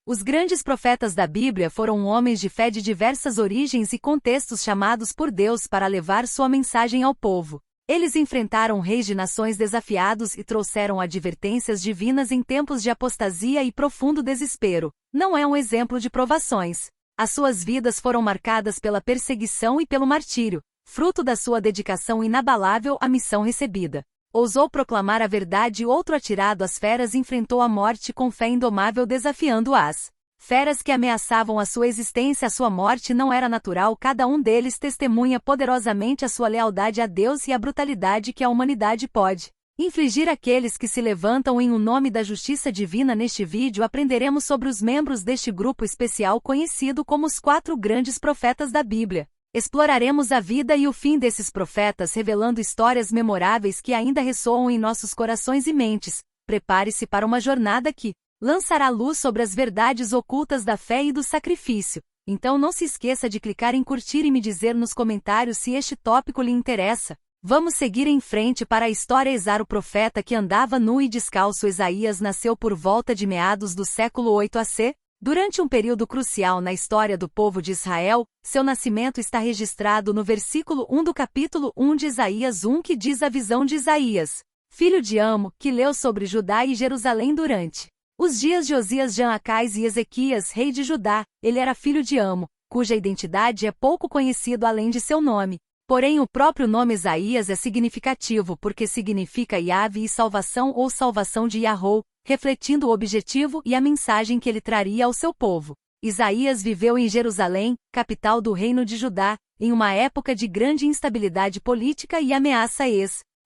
Os grandes profetas da Bíblia foram homens de fé de diversas origens e contextos chamados por Deus para levar sua mensagem ao povo. Eles enfrentaram reis de nações desafiados e trouxeram advertências divinas em tempos de apostasia e profundo desespero. Não é um exemplo de provações. As suas vidas foram marcadas pela perseguição e pelo martírio, fruto da sua dedicação inabalável à missão recebida. Ousou proclamar a verdade e outro atirado às feras enfrentou a morte com fé indomável desafiando-as. Feras que ameaçavam a sua existência, a sua morte não era natural, cada um deles testemunha poderosamente a sua lealdade a Deus e a brutalidade que a humanidade pode infligir àqueles que se levantam em nome da justiça divina. Neste vídeo aprenderemos sobre os membros deste grupo especial conhecido como os 4 grandes profetas da Bíblia. Exploraremos a vida e o fim desses profetas, revelando histórias memoráveis que ainda ressoam em nossos corações e mentes. Prepare-se para uma jornada que lançará luz sobre as verdades ocultas da fé e do sacrifício. Então não se esqueça de clicar em curtir e me dizer nos comentários se este tópico lhe interessa. Vamos seguir em frente para a história. Esar, o profeta que andava nu e descalço. Isaías nasceu por volta de meados do século 8 AC. Durante um período crucial na história do povo de Israel, seu nascimento está registrado no versículo 1 do capítulo 1 de Isaías 1, que diz a visão de Isaías, filho de Amo, que leu sobre Judá e Jerusalém durante os dias de Osias, Joacás e Ezequias, rei de Judá. Ele era filho de Amo, cuja identidade é pouco conhecida além de seu nome. Porém, o próprio nome Isaías é significativo porque significa Yahvé e salvação ou salvação de Yahô, refletindo o objetivo e a mensagem que ele traria ao seu povo. Isaías viveu em Jerusalém, capital do reino de Judá, em uma época de grande instabilidade política e ameaça.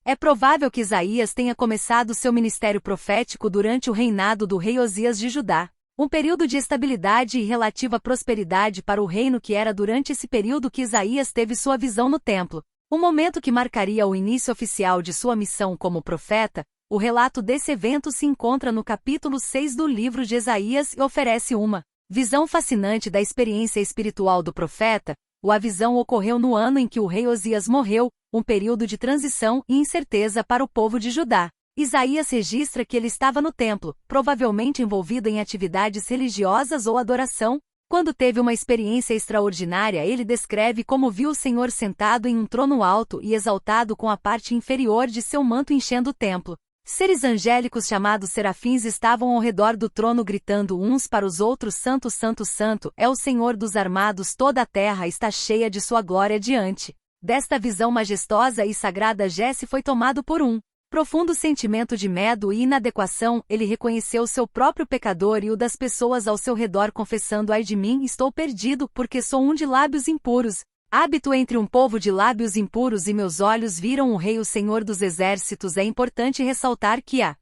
É provável que Isaías tenha começado seu ministério profético durante o reinado do rei Osias de Judá, um período de estabilidade e relativa prosperidade para o reino, que era durante esse período que Isaías teve sua visão no templo, um momento que marcaria o início oficial de sua missão como profeta. O relato desse evento se encontra no capítulo 6 do livro de Isaías e oferece uma visão fascinante da experiência espiritual do profeta. A visão ocorreu no ano em que o rei Osias morreu, um período de transição e incerteza para o povo de Judá. Isaías registra que ele estava no templo, provavelmente envolvido em atividades religiosas ou adoração. Quando teve uma experiência extraordinária, ele descreve como viu o Senhor sentado em um trono alto e exaltado, com a parte inferior de seu manto enchendo o templo. Seres angélicos chamados serafins estavam ao redor do trono, gritando uns para os outros: Santo, Santo, Santo é o Senhor dos armados, toda a terra está cheia de sua glória. Diante desta visão majestosa e sagrada, Jesse foi tomado por um profundo sentimento de medo e inadequação. Ele reconheceu seu próprio pecador e o das pessoas ao seu redor, confessando: Ai de mim, estou perdido, porque sou um de lábios impuros. Hábito entre um povo de lábios impuros, e meus olhos viram o Rei, o Senhor dos Exércitos. É importante ressaltar que a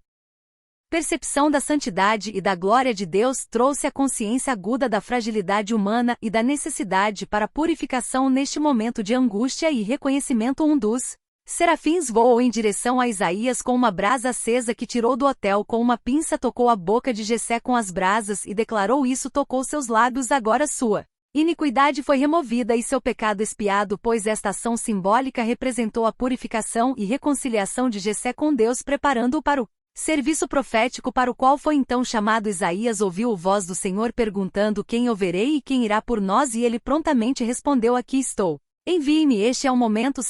percepção da santidade e da glória de Deus trouxe a consciência aguda da fragilidade humana e da necessidade para purificação. Neste momento de angústia e reconhecimento, um dos serafins voou em direção a Isaías com uma brasa acesa que tirou do hotel com uma pinça, tocou a boca de Jessé com as brasas e declarou: Isso tocou seus lábios, agora sua iniquidade foi removida e seu pecado expiado, pois esta ação simbólica representou a purificação e reconciliação de Jessé com Deus, preparando-o para o serviço profético para o qual foi então chamado. Isaías ouviu a voz do Senhor perguntando: Quem eu verei e quem irá por nós? E ele prontamente respondeu: Aqui estou, envie-me. Este é o momento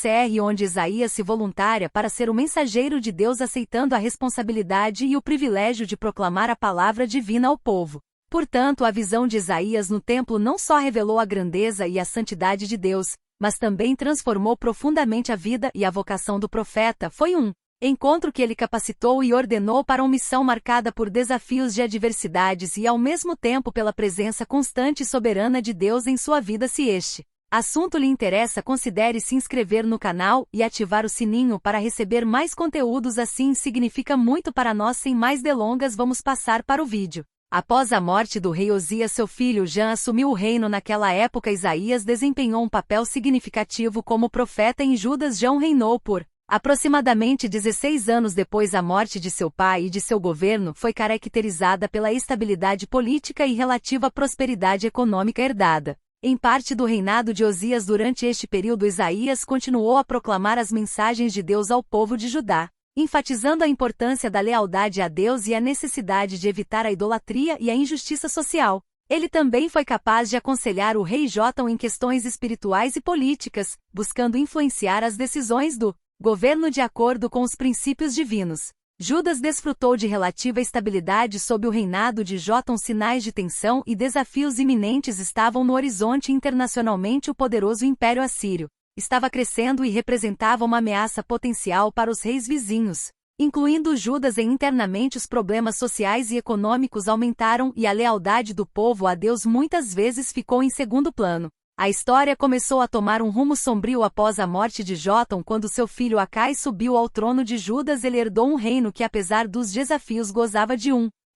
onde Isaías se voluntaria para ser o mensageiro de Deus, aceitando a responsabilidade e o privilégio de proclamar a palavra divina ao povo. Portanto, a visão de Isaías no templo não só revelou a grandeza e a santidade de Deus, mas também transformou profundamente a vida e a vocação do profeta. Foi um encontro que ele capacitou e ordenou para uma missão marcada por desafios de adversidades e ao mesmo tempo pela presença constante e soberana de Deus em sua vida. Se este assunto lhe interessa, considere se inscrever no canal e ativar o sininho para receber mais conteúdos assim. Significa muito para nós. Sem mais delongas, vamos passar para o vídeo. Após a morte do rei Osias, seu filho Jã assumiu o reino. Naquela época, Isaías desempenhou um papel significativo como profeta em Judas. Jã reinou por aproximadamente 16 anos. Depois da morte de seu pai e de seu governo foi caracterizada pela estabilidade política e relativa prosperidade econômica herdada em parte do reinado de Osias. Durante este período, Isaías continuou a proclamar as mensagens de Deus ao povo de Judá, enfatizando a importância da lealdade a Deus e a necessidade de evitar a idolatria e a injustiça social. Ele também foi capaz de aconselhar o rei Jótam em questões espirituais e políticas, buscando influenciar as decisões do governo de acordo com os princípios divinos. Judas desfrutou de relativa estabilidade sob o reinado de Jótam. Sinais de tensão e desafios iminentes estavam no horizonte. Internacionalmente, o poderoso Império Assírio estava crescendo e representava uma ameaça potencial para os reis vizinhos, incluindo Judas. E internamente os problemas sociais e econômicos aumentaram e a lealdade do povo a Deus muitas vezes ficou em segundo plano. A história começou a tomar um rumo sombrio após a morte de Jótam. Quando seu filho Acais subiu ao trono de Judas, ele herdou um reino que, apesar dos desafios, gozava de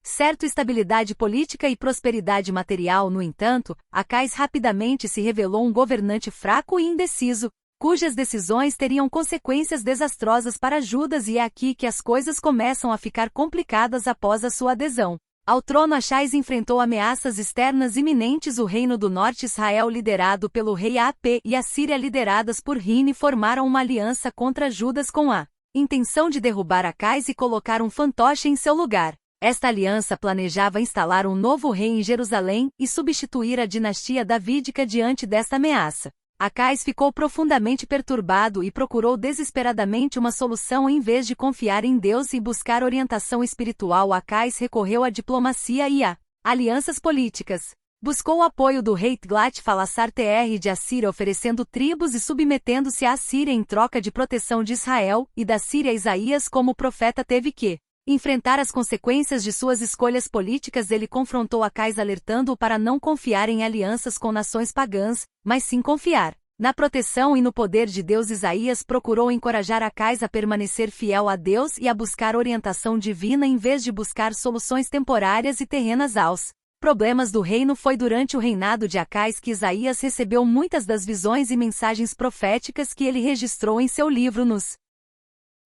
certa estabilidade política e prosperidade material. No entanto, Acais rapidamente se revelou um governante fraco e indeciso, cujas decisões teriam consequências desastrosas para Judas, e é aqui que as coisas começam a ficar complicadas após a sua adesão ao trono. Acais enfrentou ameaças externas iminentes. O reino do norte, Israel, liderado pelo rei Ap, e a Síria, lideradas por Rini, formaram uma aliança contra Judas com a intenção de derrubar Acais e colocar um fantoche em seu lugar. Esta aliança planejava instalar um novo rei em Jerusalém e substituir a dinastia davídica. Diante desta ameaça, Acais ficou profundamente perturbado e procurou desesperadamente uma solução. Em vez de confiar em Deus e buscar orientação espiritual, Acais recorreu à diplomacia e a alianças políticas. Buscou o apoio do rei Tiglat-Pileser de Assíria, oferecendo tribos e submetendo-se à Assíria em troca de proteção de Israel, e da Síria. Isaías, como profeta, teve que enfrentar as consequências de suas escolhas políticas. Ele confrontou Acais, alertando-o para não confiar em alianças com nações pagãs, mas sim confiar na proteção e no poder de Deus. Isaías procurou encorajar Acais a permanecer fiel a Deus e a buscar orientação divina em vez de buscar soluções temporárias e terrenas aos problemas do reino. Foi durante o reinado de Acais que Isaías recebeu muitas das visões e mensagens proféticas que ele registrou em seu livro. Nos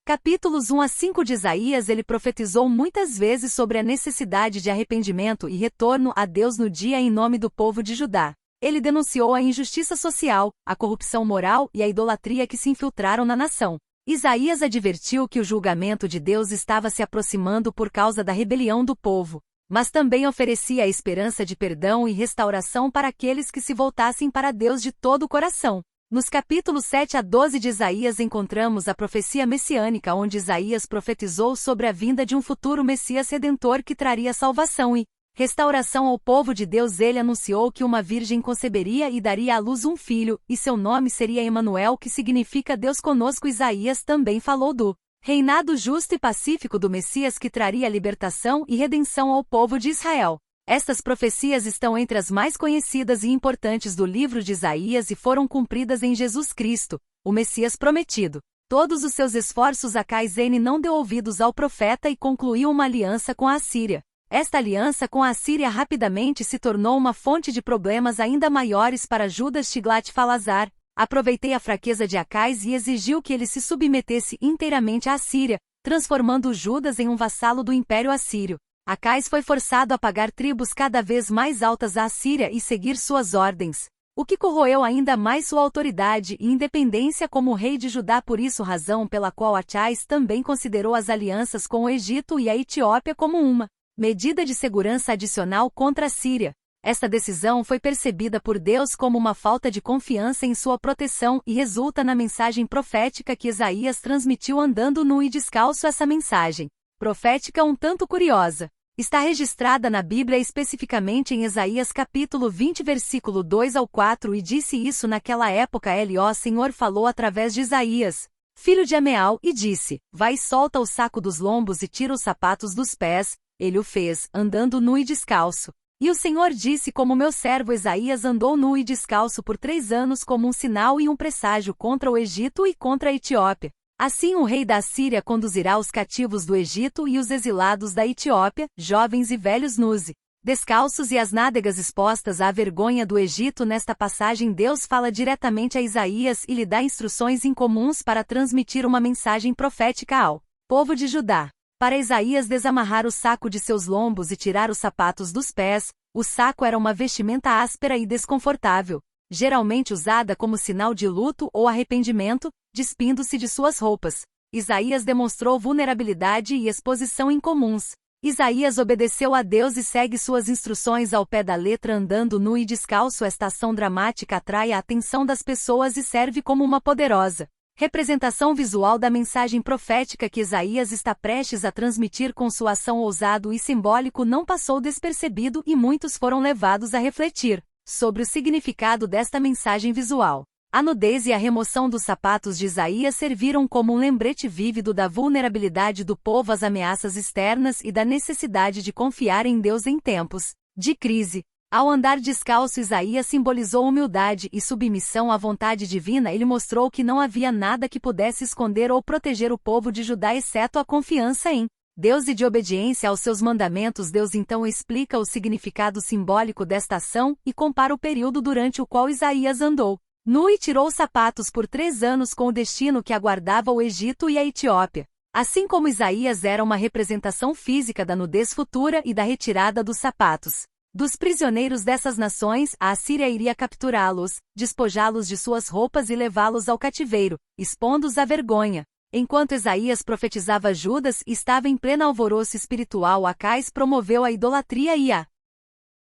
capítulos 1 a 5 de Isaías, ele profetizou muitas vezes sobre a necessidade de arrependimento e retorno a Deus no dia em nome do povo de Judá. Ele denunciou a injustiça social, a corrupção moral e a idolatria que se infiltraram na nação. Isaías advertiu que o julgamento de Deus estava se aproximando por causa da rebelião do povo, mas também oferecia a esperança de perdão e restauração para aqueles que se voltassem para Deus de todo o coração. Nos capítulos 7 a 12 de Isaías encontramos a profecia messiânica, onde Isaías profetizou sobre a vinda de um futuro Messias Redentor que traria salvação e restauração ao povo de Deus. Ele anunciou que uma virgem conceberia e daria à luz um filho, e seu nome seria Emanuel, que significa Deus conosco. Isaías também falou do reinado justo e pacífico do Messias que traria libertação e redenção ao povo de Israel. Estas profecias estão entre as mais conhecidas e importantes do livro de Isaías e foram cumpridas em Jesus Cristo, o Messias prometido. Todos os seus esforços, Acais não deu ouvidos ao profeta e concluiu uma aliança com a Assíria. Esta aliança com a Assíria rapidamente se tornou uma fonte de problemas ainda maiores para Judas. Tiglat-Pileser aproveitei a fraqueza de Acais e exigiu que ele se submetesse inteiramente à Assíria, transformando Judas em um vassalo do Império Assírio. Acais foi forçado a pagar tributos cada vez mais altas à Assíria e seguir suas ordens, o que corroeu ainda mais sua autoridade e independência como rei de Judá. Por isso, razão pela qual Acais também considerou as alianças com o Egito e a Etiópia como uma medida de segurança adicional contra a Síria. Esta decisão foi percebida por Deus como uma falta de confiança em sua proteção e resulta na mensagem profética que Isaías transmitiu andando nu e descalço. Essa mensagem profética, um tanto curiosa, está registrada na Bíblia, especificamente em Isaías capítulo 20, versículo 2 ao 4, e disse isso naquela época. O Senhor falou através de Isaías, filho de Ameal, e disse: Vai e solta o saco dos lombos e tira os sapatos dos pés. Ele o fez, andando nu e descalço. E o Senhor disse: Como meu servo Isaías andou nu e descalço por 3 anos como um sinal e um presságio contra o Egito e contra a Etiópia, assim o rei da Assíria conduzirá os cativos do Egito e os exilados da Etiópia, jovens e velhos nus, descalços e as nádegas expostas à vergonha do Egito. Nesta passagem, Deus fala diretamente a Isaías e lhe dá instruções incomuns para transmitir uma mensagem profética ao povo de Judá. Para Isaías desamarrar o saco de seus lombos e tirar os sapatos dos pés, o saco era uma vestimenta áspera e desconfortável, geralmente usada como sinal de luto ou arrependimento, despindo-se de suas roupas. Isaías demonstrou vulnerabilidade e exposição incomuns. Isaías obedeceu a Deus e segue suas instruções ao pé da letra andando nu e descalço. Esta ação dramática atrai a atenção das pessoas e serve como uma poderosa representação visual da mensagem profética que Isaías está prestes a transmitir. Com sua ação ousado e simbólico não passou despercebido e muitos foram levados a refletir sobre o significado desta mensagem visual. A nudez e a remoção dos sapatos de Isaías serviram como um lembrete vívido da vulnerabilidade do povo às ameaças externas e da necessidade de confiar em Deus em tempos de crise. Ao andar descalço, Isaías simbolizou humildade e submissão à vontade divina. Ele mostrou que não havia nada que pudesse esconder ou proteger o povo de Judá exceto a confiança em Deus e de obediência aos seus mandamentos. Deus então explica o significado simbólico desta ação e compara o período durante o qual Isaías andou nu e tirou os sapatos por 3 anos com o destino que aguardava o Egito e a Etiópia. Assim como Isaías era uma representação física da nudez futura e da retirada dos sapatos dos prisioneiros dessas nações, a Assíria iria capturá-los, despojá-los de suas roupas e levá-los ao cativeiro, expondo-os à vergonha. Enquanto Isaías profetizava, Judas estava em pleno alvoroço espiritual. Acais promoveu a idolatria e a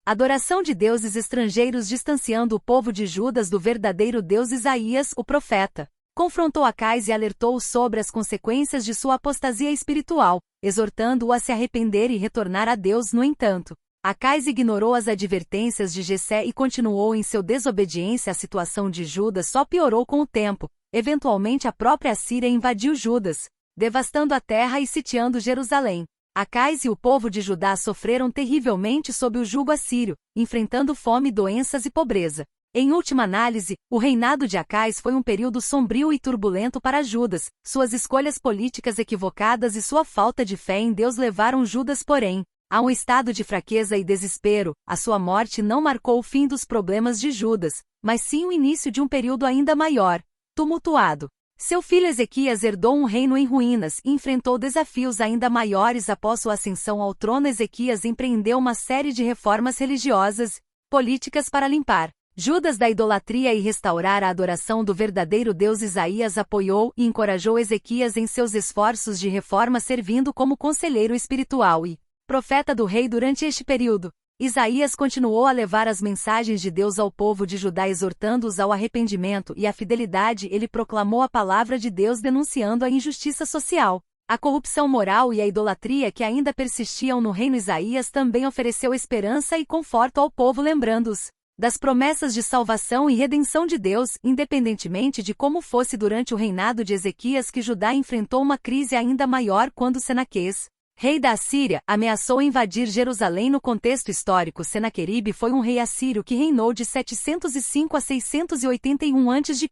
adoração de deuses estrangeiros, distanciando o povo de Judas do verdadeiro Deus. Isaías, o profeta, confrontou Acais e alertou-o sobre as consequências de sua apostasia espiritual, exortando-o a se arrepender e retornar a Deus. No entanto, Acais ignorou as advertências de Jessé e continuou em seu desobediência. A situação de Judas só piorou com o tempo. Eventualmente, a própria Assíria invadiu Judas, devastando a terra e sitiando Jerusalém. Acais e o povo de Judá sofreram terrivelmente sob o jugo assírio, enfrentando fome, doenças e pobreza. Em última análise, o reinado de Acais foi um período sombrio e turbulento para Judas. Suas escolhas políticas equivocadas e sua falta de fé em Deus levaram Judas, porém, a um estado de fraqueza e desespero. A sua morte não marcou o fim dos problemas de Judas, mas sim o início de um período ainda maior, tumultuado. Seu filho Ezequias herdou um reino em ruínas e enfrentou desafios ainda maiores. Após sua ascensão ao trono, Ezequias empreendeu uma série de reformas religiosas, políticas para limpar Judas da idolatria e restaurar a adoração do verdadeiro Deus. Isaías apoiou e encorajou Ezequias em seus esforços de reforma, servindo como conselheiro espiritual e profeta do rei durante este período. Isaías continuou a levar as mensagens de Deus ao povo de Judá, exortando-os ao arrependimento e à fidelidade. Ele proclamou a palavra de Deus, denunciando a injustiça social, a corrupção moral e a idolatria que ainda persistiam no reino. Isaías também ofereceu esperança e conforto ao povo, lembrando-os das promessas de salvação e redenção de Deus. Independentemente de como fosse durante o reinado de Ezequias, que Judá enfrentou uma crise ainda maior quando Senaquerib, rei da Assíria, ameaçou invadir Jerusalém. No contexto histórico, Senaqueribe foi um rei assírio que reinou de 705 a 681 a.C.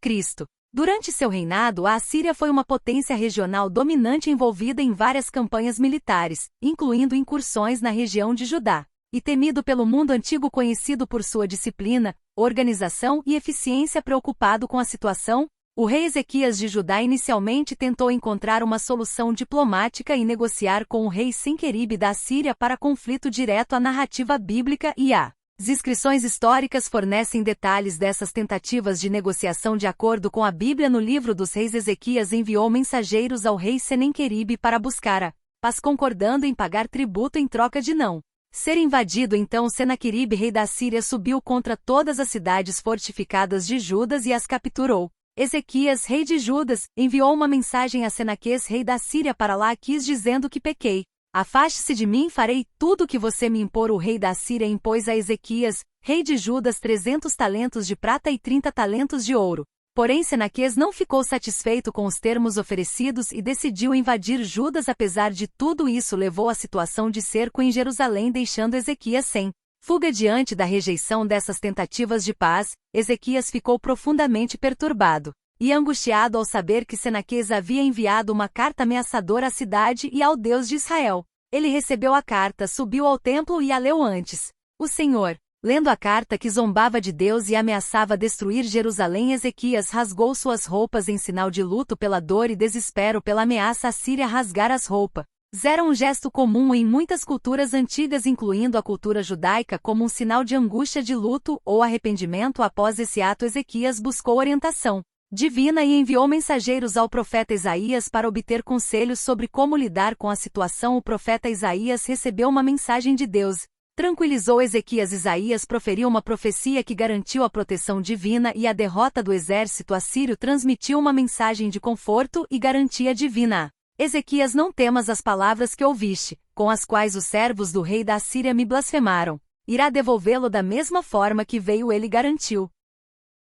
Durante seu reinado, a Assíria foi uma potência regional dominante envolvida em várias campanhas militares, incluindo incursões na região de Judá, e temido pelo mundo antigo, conhecido por sua disciplina, organização e eficiência. Preocupado com a situação, o rei Ezequias de Judá inicialmente tentou encontrar uma solução diplomática e negociar com o rei Senaqueribe da Assíria para conflito direto. A narrativa bíblica e as inscrições históricas fornecem detalhes dessas tentativas de negociação. De acordo com a Bíblia, no livro dos Reis, Ezequias enviou mensageiros ao rei Senaqueribe para buscar a paz, concordando em pagar tributo em troca de não ser invadido. Então Senaqueribe, rei da Assíria, subiu contra todas as cidades fortificadas de Judas e as capturou. Ezequias, rei de Judas, enviou uma mensagem a Senaquerib, rei da Síria, para Laquis, dizendo que pequei. Afaste-se de mim, farei tudo o que você me impor. O rei da Assíria impôs a Ezequias, rei de Judas, 300 talentos de prata e 30 talentos de ouro. Porém, Senaquerib não ficou satisfeito com os termos oferecidos e decidiu invadir Judas. Apesar de tudo isso, levou à situação de cerco em Jerusalém, deixando Ezequias sem fuga. Diante da rejeição dessas tentativas de paz, Ezequias ficou profundamente perturbado e angustiado ao saber que Senaquerib havia enviado uma carta ameaçadora à cidade e ao Deus de Israel. Ele recebeu a carta, subiu ao templo e a leu antes. O Senhor, lendo a carta que zombava de Deus e ameaçava destruir Jerusalém, Ezequias rasgou suas roupas em sinal de luto pela dor e desespero pela ameaça assíria. Rasgar as roupas era um gesto comum em muitas culturas antigas, incluindo a cultura judaica, como um sinal de angústia, de luto ou arrependimento. Após esse ato, Ezequias buscou orientação divina e enviou mensageiros ao profeta Isaías para obter conselhos sobre como lidar com a situação. O profeta Isaías recebeu uma mensagem de Deus. Tranquilizou Ezequias. Isaías proferiu uma profecia que garantiu a proteção divina e a derrota do exército assírio. Transmitiu uma mensagem de conforto e garantia divina. Ezequias, não temas as palavras que ouviste, com as quais os servos do rei da Assíria me blasfemaram. Irá devolvê-lo da mesma forma que veio, ele garantiu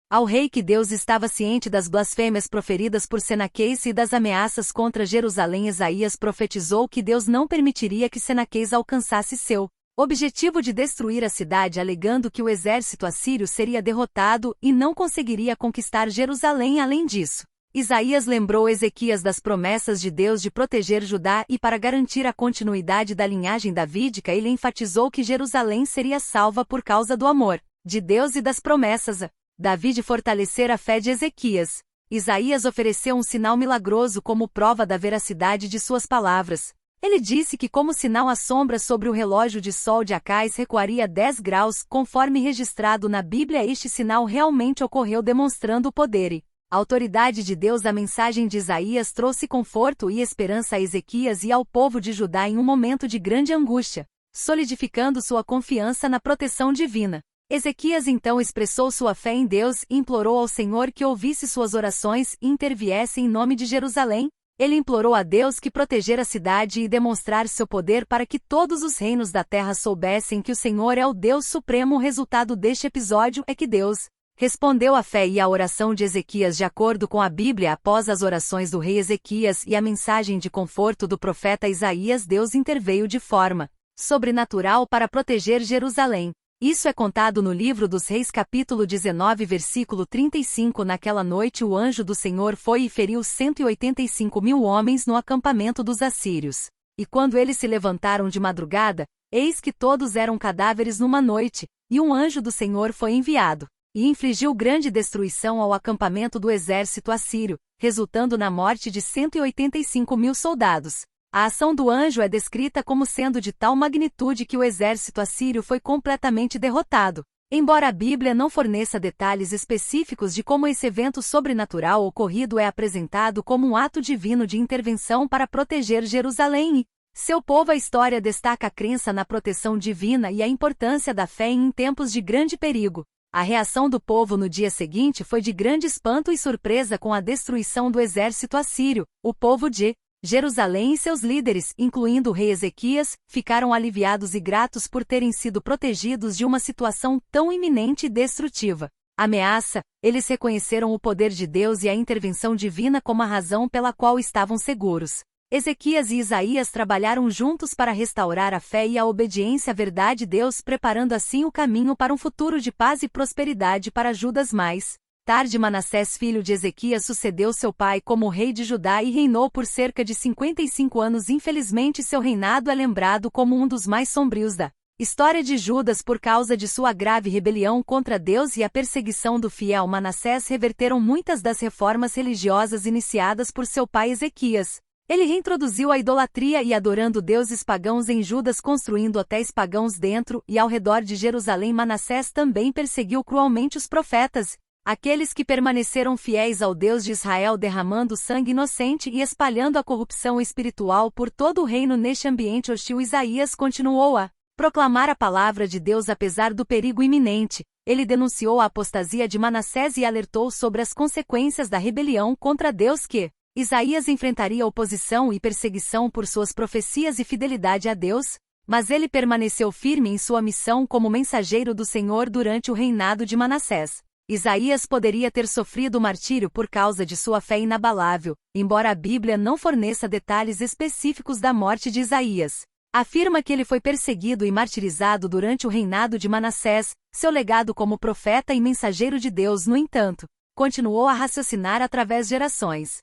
ao rei que Deus estava ciente das blasfêmias proferidas por Senaqueis e das ameaças contra Jerusalém. Isaías profetizou que Deus não permitiria que Senaqueis alcançasse seu objetivo de destruir a cidade, alegando que o exército assírio seria derrotado e não conseguiria conquistar Jerusalém. Além disso, Isaías lembrou Ezequias das promessas de Deus de proteger Judá e para garantir a continuidade da linhagem davídica. Ele enfatizou que Jerusalém seria salva por causa do amor de Deus e das promessas a Davi de fortalecer a fé de Ezequias. Isaías ofereceu um sinal milagroso como prova da veracidade de suas palavras. Ele disse que, como sinal, a sombra sobre o relógio de sol de Acais recuaria 10 graus, conforme registrado na Bíblia. Este sinal realmente ocorreu, demonstrando o poder e a autoridade de Deus. A mensagem de Isaías trouxe conforto e esperança a Ezequias e ao povo de Judá em um momento de grande angústia, solidificando sua confiança na proteção divina. Ezequias então expressou sua fé em Deus e implorou ao Senhor que ouvisse suas orações e interviesse em nome de Jerusalém. Ele implorou a Deus que proteger a cidade e demonstrar seu poder para que todos os reinos da terra soubessem que o Senhor é o Deus supremo. O resultado deste episódio é que Deus respondeu à fé e à oração de Ezequias de acordo com a Bíblia. Após as orações do rei Ezequias e a mensagem de conforto do profeta Isaías, Deus interveio de forma sobrenatural para proteger Jerusalém. Isso é contado no livro dos Reis, capítulo 19, versículo 35. Naquela noite o anjo do Senhor foi e feriu 185.000 homens no acampamento dos assírios. E quando eles se levantaram de madrugada, eis que todos eram cadáveres numa noite, e um anjo do Senhor foi enviado, e infligiu grande destruição ao acampamento do exército assírio, resultando na morte de 185.000 soldados. A ação do anjo é descrita como sendo de tal magnitude que o exército assírio foi completamente derrotado. Embora a Bíblia não forneça detalhes específicos de como esse evento sobrenatural ocorrido, é apresentado como um ato divino de intervenção para proteger Jerusalém e seu povo. A história destaca a crença na proteção divina e a importância da fé em tempos de grande perigo. A reação do povo no dia seguinte foi de grande espanto e surpresa com a destruição do exército assírio. O povo de Jerusalém e seus líderes, incluindo o rei Ezequias, ficaram aliviados e gratos por terem sido protegidos de uma situação tão iminente e destrutiva. Ameaça, eles reconheceram o poder de Deus e a intervenção divina como a razão pela qual estavam seguros. Ezequias e Isaías trabalharam juntos para restaurar a fé e a obediência à verdade de Deus, preparando assim o caminho para um futuro de paz e prosperidade para Judas. Mais tarde, Manassés, filho de Ezequias, sucedeu seu pai como rei de Judá e reinou por cerca de 55 anos. Infelizmente, seu reinado é lembrado como um dos mais sombrios da história de Judas por causa de sua grave rebelião contra Deus e a perseguição do fiel Manassés reverteram muitas das reformas religiosas iniciadas por seu pai Ezequias. Ele reintroduziu a idolatria e adorando deuses pagãos em Judas, construindo hotéis pagãos dentro e ao redor de Jerusalém. Manassés também perseguiu cruelmente os profetas, aqueles que permaneceram fiéis ao Deus de Israel, derramando sangue inocente e espalhando a corrupção espiritual por todo o reino. Neste ambiente hostil, Isaías continuou a proclamar a palavra de Deus apesar do perigo iminente. Ele denunciou a apostasia de Manassés e alertou sobre as consequências da rebelião contra Deus que Isaías enfrentaria oposição e perseguição por suas profecias e fidelidade a Deus, mas ele permaneceu firme em sua missão como mensageiro do Senhor durante o reinado de Manassés. Isaías poderia ter sofrido martírio por causa de sua fé inabalável, embora a Bíblia não forneça detalhes específicos da morte de Isaías. Afirma que ele foi perseguido e martirizado durante o reinado de Manassés. Seu legado como profeta e mensageiro de Deus, no entanto, continuou a raciocinar através de gerações,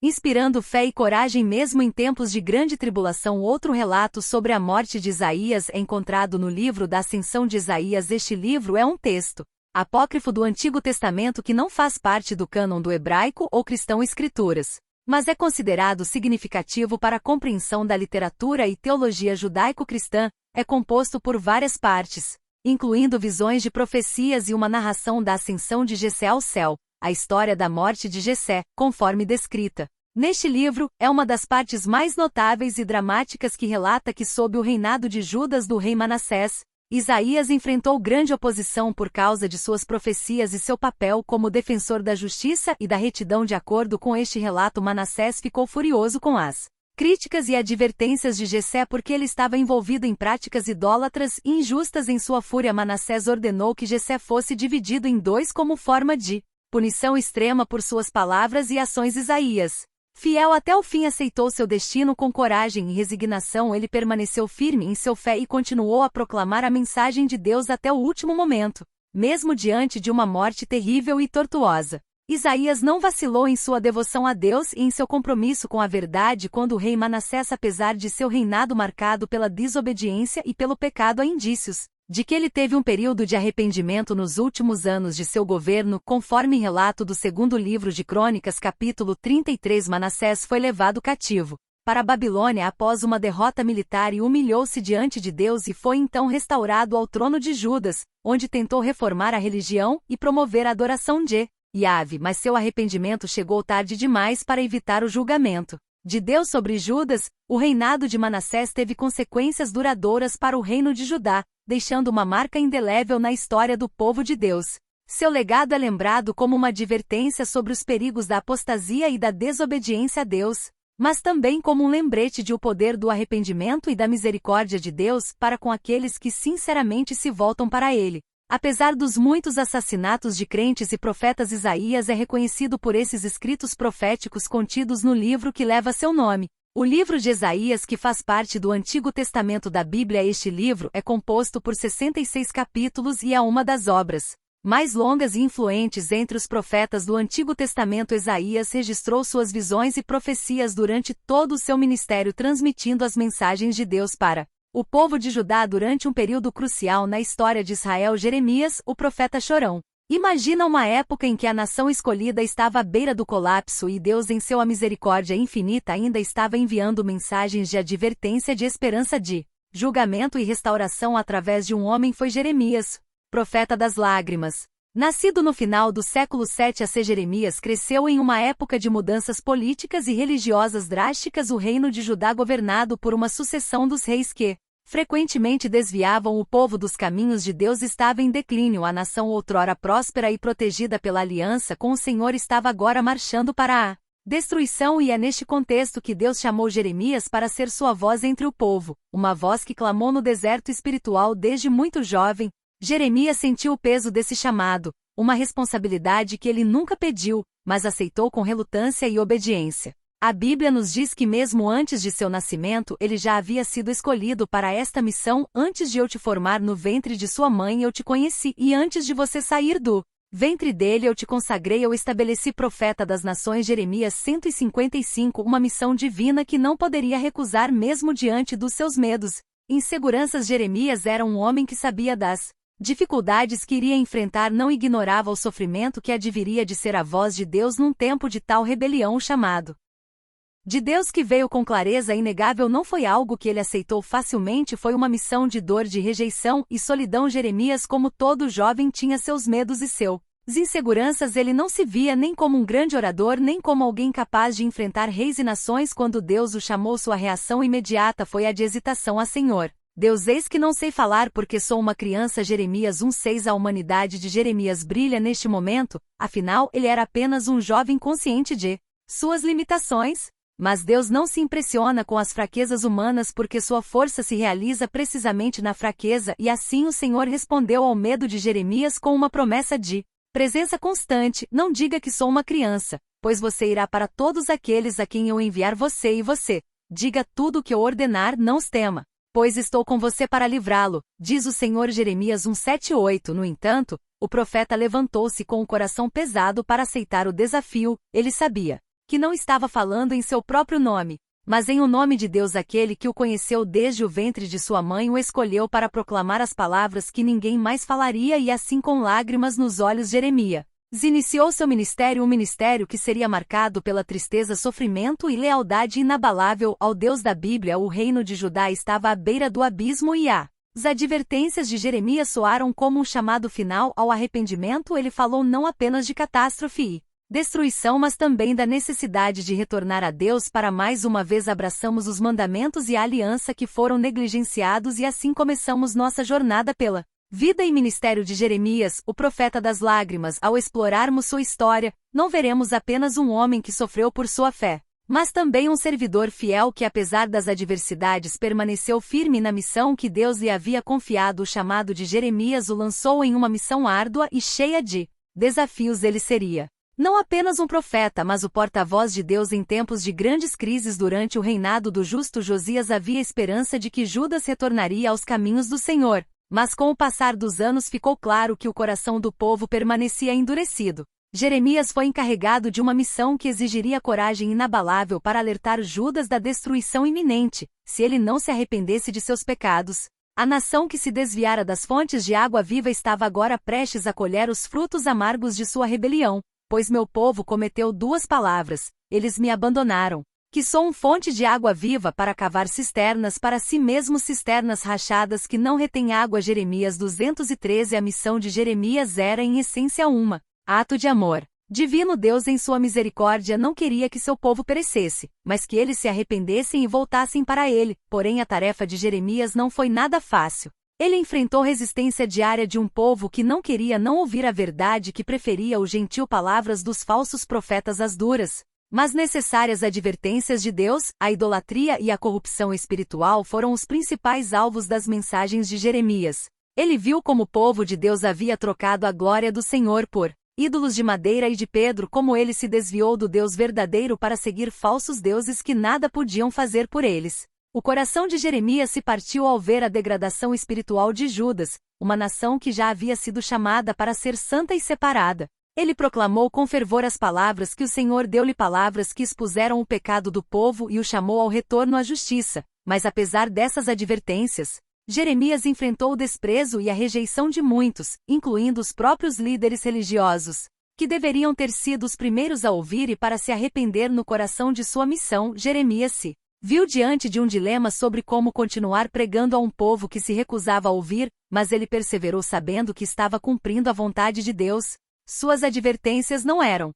inspirando fé e coragem mesmo em tempos de grande tribulação. Outro relato sobre a morte de Isaías é encontrado no livro da Ascensão de Isaías. Este livro é um texto apócrifo do Antigo Testamento que não faz parte do cânon do hebraico ou cristão escrituras, mas é considerado significativo para a compreensão da literatura e teologia judaico-cristã. É composto por várias partes, incluindo visões de profecias e uma narração da ascensão de Jessé ao céu. a história da morte de Jessé, conforme descrita neste livro, é uma das partes mais notáveis e dramáticas que relata que sob o reinado de Judas do rei Manassés, Isaías enfrentou grande oposição por causa de suas profecias e seu papel como defensor da justiça e da retidão. De acordo com este relato, Manassés ficou furioso com as críticas e advertências de Jessé porque ele estava envolvido em práticas idólatras e injustas. Em sua fúria, Manassés ordenou que Jessé fosse dividido em dois como forma de punição extrema por suas palavras e ações. Isaías, fiel até o fim, aceitou seu destino com coragem e resignação. Ele permaneceu firme em sua fé e continuou a proclamar a mensagem de Deus até o último momento, mesmo diante de uma morte terrível e tortuosa. Isaías não vacilou em sua devoção a Deus e em seu compromisso com a verdade quando o rei Manassés, apesar de seu reinado marcado pela desobediência e pelo pecado, há indícios de que ele teve um período de arrependimento nos últimos anos de seu governo. Conforme relato do segundo livro de Crônicas, capítulo 33, Manassés foi levado cativo para a Babilônia após uma derrota militar e humilhou-se diante de Deus e foi então restaurado ao trono de Judas, onde tentou reformar a religião e promover a adoração de Yahvé, mas seu arrependimento chegou tarde demais para evitar o julgamento de Deus sobre Judas. O reinado de Manassés teve consequências duradouras para o reino de Judá, deixando uma marca indelével na história do povo de Deus. Seu legado é lembrado como uma advertência sobre os perigos da apostasia e da desobediência a Deus, mas também como um lembrete de o poder do arrependimento e da misericórdia de Deus para com aqueles que sinceramente se voltam para Ele. Apesar dos muitos assassinatos de crentes e profetas, Isaías é reconhecido por esses escritos proféticos contidos no livro que leva seu nome, o livro de Isaías, que faz parte do Antigo Testamento da Bíblia. Este livro é composto por 66 capítulos e é uma das obras mais longas e influentes entre os profetas do Antigo Testamento. Isaías registrou suas visões e profecias durante todo o seu ministério, transmitindo as mensagens de Deus para o povo de Judá durante um período crucial na história de Israel. Jeremias, o profeta chorão, imagina uma época em que a nação escolhida estava à beira do colapso e Deus, em sua misericórdia infinita, ainda estava enviando mensagens de advertência, de esperança, de julgamento e restauração através de um homem. Foi Jeremias, profeta das lágrimas. Nascido no final do século 7 AC, Jeremias cresceu em uma época de mudanças políticas e religiosas drásticas. O reino de Judá, governado por uma sucessão dos reis que frequentemente desviavam o povo dos caminhos de Deus, estava em declínio. A nação, outrora próspera e protegida pela aliança com o Senhor, estava agora marchando para a destruição, e é neste contexto que Deus chamou Jeremias para ser sua voz entre o povo, uma voz que clamou no deserto espiritual desde muito jovem. Jeremias sentiu o peso desse chamado, uma responsabilidade que ele nunca pediu, mas aceitou com relutância e obediência. A Bíblia nos diz que mesmo antes de seu nascimento ele já havia sido escolhido para esta missão. Antes de eu te formar no ventre de sua mãe eu te conheci, e antes de você sair do ventre dele eu te consagrei, eu estabeleci profeta das nações. Jeremias 155. Uma missão divina que não poderia recusar mesmo diante dos seus medos, inseguranças. Jeremias era um homem que sabia das dificuldades que iria enfrentar, não ignorava o sofrimento que adviria de ser a voz de Deus num tempo de tal rebelião. O chamado de Deus que veio com clareza inegável não foi algo que ele aceitou facilmente, foi uma missão de dor, de rejeição e solidão. Jeremias, como todo jovem, tinha seus medos e seus inseguranças. Ele não se via nem como um grande orador, nem como alguém capaz de enfrentar reis e nações. Quando Deus o chamou, sua reação imediata foi a de hesitação. Senhor Deus, eis que não sei falar porque sou uma criança. Jeremias 1:6. A humanidade de Jeremias brilha neste momento, afinal ele era apenas um jovem consciente de suas limitações. Mas Deus não se impressiona com as fraquezas humanas, porque sua força se realiza precisamente na fraqueza, e assim o Senhor respondeu ao medo de Jeremias com uma promessa de presença constante. Não diga que sou uma criança, pois você irá para todos aqueles a quem eu enviar você, e você diga tudo o que eu ordenar. Não os tema, pois estou com você para livrá-lo, diz o Senhor. Jeremias 1:7-8. No entanto, o profeta levantou-se com o coração pesado para aceitar o desafio. Ele sabia que não estava falando em seu próprio nome, mas em o nome de Deus. Aquele que o conheceu desde o ventre de sua mãe o escolheu para proclamar as palavras que ninguém mais falaria, e assim, com lágrimas nos olhos, Jeremias iniciou seu ministério, um ministério que seria marcado pela tristeza, sofrimento e lealdade inabalável ao Deus da Bíblia. O reino de Judá estava à beira do abismo e a As advertências de Jeremias soaram como um chamado final ao arrependimento. Ele falou não apenas de catástrofe e destruição, mas também da necessidade de retornar a Deus para mais uma vez abraçamos os mandamentos e a aliança que foram negligenciados e assim começamos nossa jornada pela vida e ministério de Jeremias, o profeta das lágrimas. Ao explorarmos sua história, não veremos apenas um homem que sofreu por sua fé, mas também um servidor fiel que, apesar das adversidades, permaneceu firme na missão que Deus lhe havia confiado. O chamado de Jeremias o lançou em uma missão árdua e cheia de desafios. Ele seria não apenas um profeta, mas o porta-voz de Deus em tempos de grandes crises. Durante o reinado do justo Josias havia esperança de que Judas retornaria aos caminhos do Senhor, mas com o passar dos anos ficou claro que o coração do povo permanecia endurecido. Jeremias foi encarregado de uma missão que exigiria coragem inabalável para alertar Judas da destruição iminente, se ele não se arrependesse de seus pecados. A nação que se desviara das fontes de água viva estava agora prestes a colher os frutos amargos de sua rebelião. Pois meu povo cometeu duas palavras, eles me abandonaram, que sou fonte de água viva para cavar cisternas para si mesmos, cisternas rachadas que não retêm água. Jeremias 213. A missão de Jeremias era em essência uma ato de amor divino. Deus em sua misericórdia não queria que seu povo perecesse, mas que eles se arrependessem e voltassem para ele. Porém a tarefa de Jeremias não foi nada fácil. Ele enfrentou resistência diária de um povo que não queria não ouvir a verdade, que preferia o gentil palavras dos falsos profetas às duras, mas necessárias advertências de Deus. A idolatria e a corrupção espiritual foram os principais alvos das mensagens de Jeremias. Ele viu como o povo de Deus havia trocado a glória do Senhor por ídolos de madeira e de pedro, como ele se desviou do Deus verdadeiro para seguir falsos deuses que nada podiam fazer por eles. O coração de Jeremias se partiu ao ver a degradação espiritual de Judas, uma nação que já havia sido chamada para ser santa e separada. Ele proclamou com fervor as palavras que o Senhor deu-lhe, palavras que expuseram o pecado do povo e o chamou ao retorno à justiça. Mas apesar dessas advertências, Jeremias enfrentou o desprezo e a rejeição de muitos, incluindo os próprios líderes religiosos, que deveriam ter sido os primeiros a ouvir e para se arrepender. No coração de sua missão, Jeremias se viu diante de um dilema sobre como continuar pregando a um povo que se recusava a ouvir, mas ele perseverou sabendo que estava cumprindo a vontade de Deus. Suas advertências não eram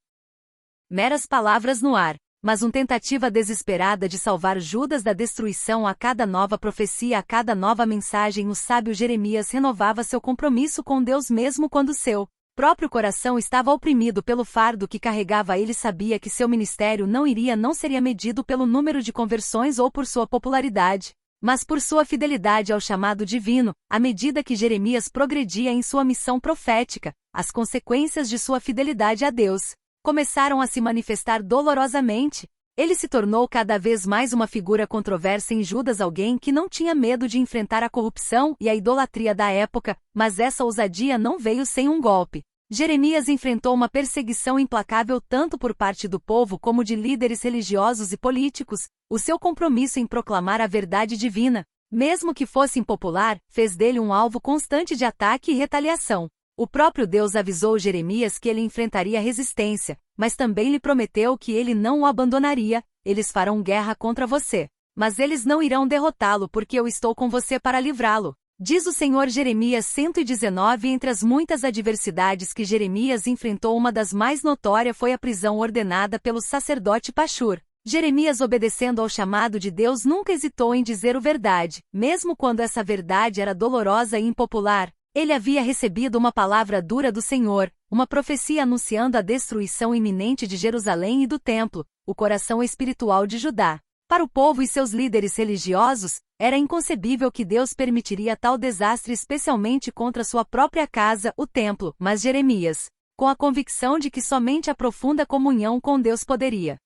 meras palavras no ar, mas uma tentativa desesperada de salvar Judas da destruição. A cada nova profecia, a cada nova mensagem, o sábio Jeremias renovava seu compromisso com Deus mesmo quando seu próprio coração estava oprimido pelo fardo que carregava. Ele sabia que seu ministério não seria medido pelo número de conversões ou por sua popularidade, mas por sua fidelidade ao chamado divino. À medida que Jeremias progredia em sua missão profética, as consequências de sua fidelidade a Deus começaram a se manifestar dolorosamente. Ele se tornou cada vez mais uma figura controversa em Judas, alguém que não tinha medo de enfrentar a corrupção e a idolatria da época, mas essa ousadia não veio sem um golpe. Jeremias enfrentou uma perseguição implacável tanto por parte do povo como de líderes religiosos e políticos. O seu compromisso em proclamar a verdade divina, mesmo que fosse impopular, fez dele um alvo constante de ataque e retaliação. O próprio Deus avisou Jeremias que ele enfrentaria resistência, mas também lhe prometeu que ele não o abandonaria. Eles farão guerra contra você, mas eles não irão derrotá-lo porque eu estou com você para livrá-lo, diz o Senhor. Jeremias 119. Entre as muitas adversidades que Jeremias enfrentou, uma das mais notórias foi a prisão ordenada pelo sacerdote Pashur. Jeremias, obedecendo ao chamado de Deus, nunca hesitou em dizer a verdade, mesmo quando essa verdade era dolorosa e impopular. Ele havia recebido uma palavra dura do Senhor, uma profecia anunciando a destruição iminente de Jerusalém e do templo, o coração espiritual de Judá. Para o povo e seus líderes religiosos, era inconcebível que Deus permitiria tal desastre, especialmente contra sua própria casa, o templo. Mas Jeremias, com a convicção de que somente a profunda comunhão com Deus poderia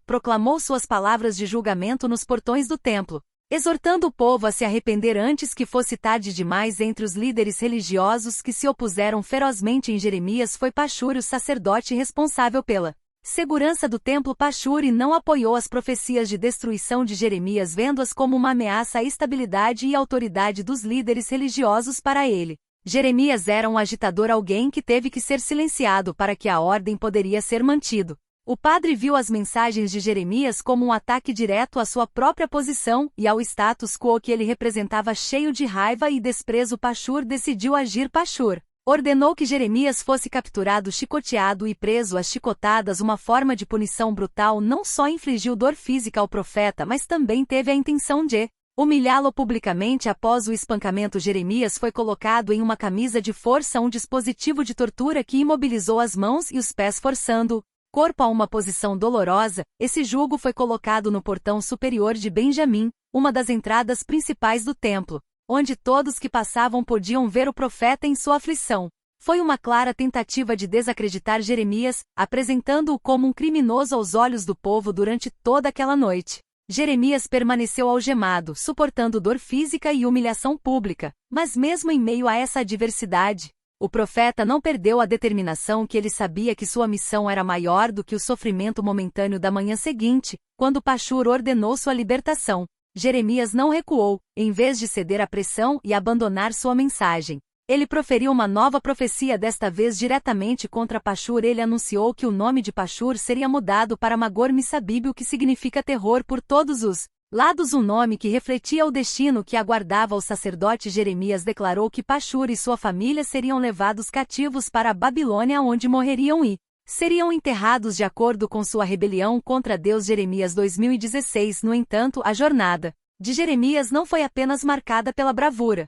proclamou suas palavras de julgamento nos portões do templo, exortando o povo a se arrepender antes que fosse tarde demais. Entre os líderes religiosos que se opuseram ferozmente em Jeremias foi Pashur, o sacerdote responsável pela segurança do templo. Pashur não apoiou as profecias de destruição de Jeremias, vendo-as como uma ameaça à estabilidade e autoridade dos líderes religiosos. Para ele, Jeremias era um agitador, alguém que teve que ser silenciado para que a ordem poderia ser mantido. O padre viu as mensagens de Jeremias como um ataque direto à sua própria posição e ao status quo que ele representava. Cheio de raiva e desprezo, Pashur decidiu agir. Pashur ordenou que Jeremias fosse capturado, chicoteado e preso às chicotadas. Uma forma de punição brutal. Não só infligiu dor física ao profeta, mas também teve a intenção de humilhá-lo publicamente. Após o espancamento, Jeremias foi colocado em uma camisa de força, um dispositivo de tortura que imobilizou as mãos e os pés, forçando corpo a uma posição dolorosa. Esse jugo foi colocado no portão superior de Benjamim, uma das entradas principais do templo, onde todos que passavam podiam ver o profeta em sua aflição. Foi uma clara tentativa de desacreditar Jeremias, apresentando-o como um criminoso aos olhos do povo. Durante toda aquela noite, Jeremias permaneceu algemado, suportando dor física e humilhação pública. Mas mesmo em meio a essa adversidade, o profeta não perdeu a determinação. Que ele sabia que sua missão era maior do que o sofrimento momentâneo da manhã seguinte, quando Pashur ordenou sua libertação. Jeremias não recuou. Em vez de ceder à pressão e abandonar sua mensagem, ele proferiu uma nova profecia, desta vez diretamente contra Pashur. Ele anunciou que o nome de Pashur seria mudado para Magor Missabib, o que significa terror por todos os lados, um nome que refletia o destino que aguardava o sacerdote. Jeremias declarou que Pashur e sua família seriam levados cativos para a Babilônia, onde morreriam e seriam enterrados de acordo com sua rebelião contra Deus. Jeremias 2016. No entanto, a jornada de Jeremias não foi apenas marcada pela bravura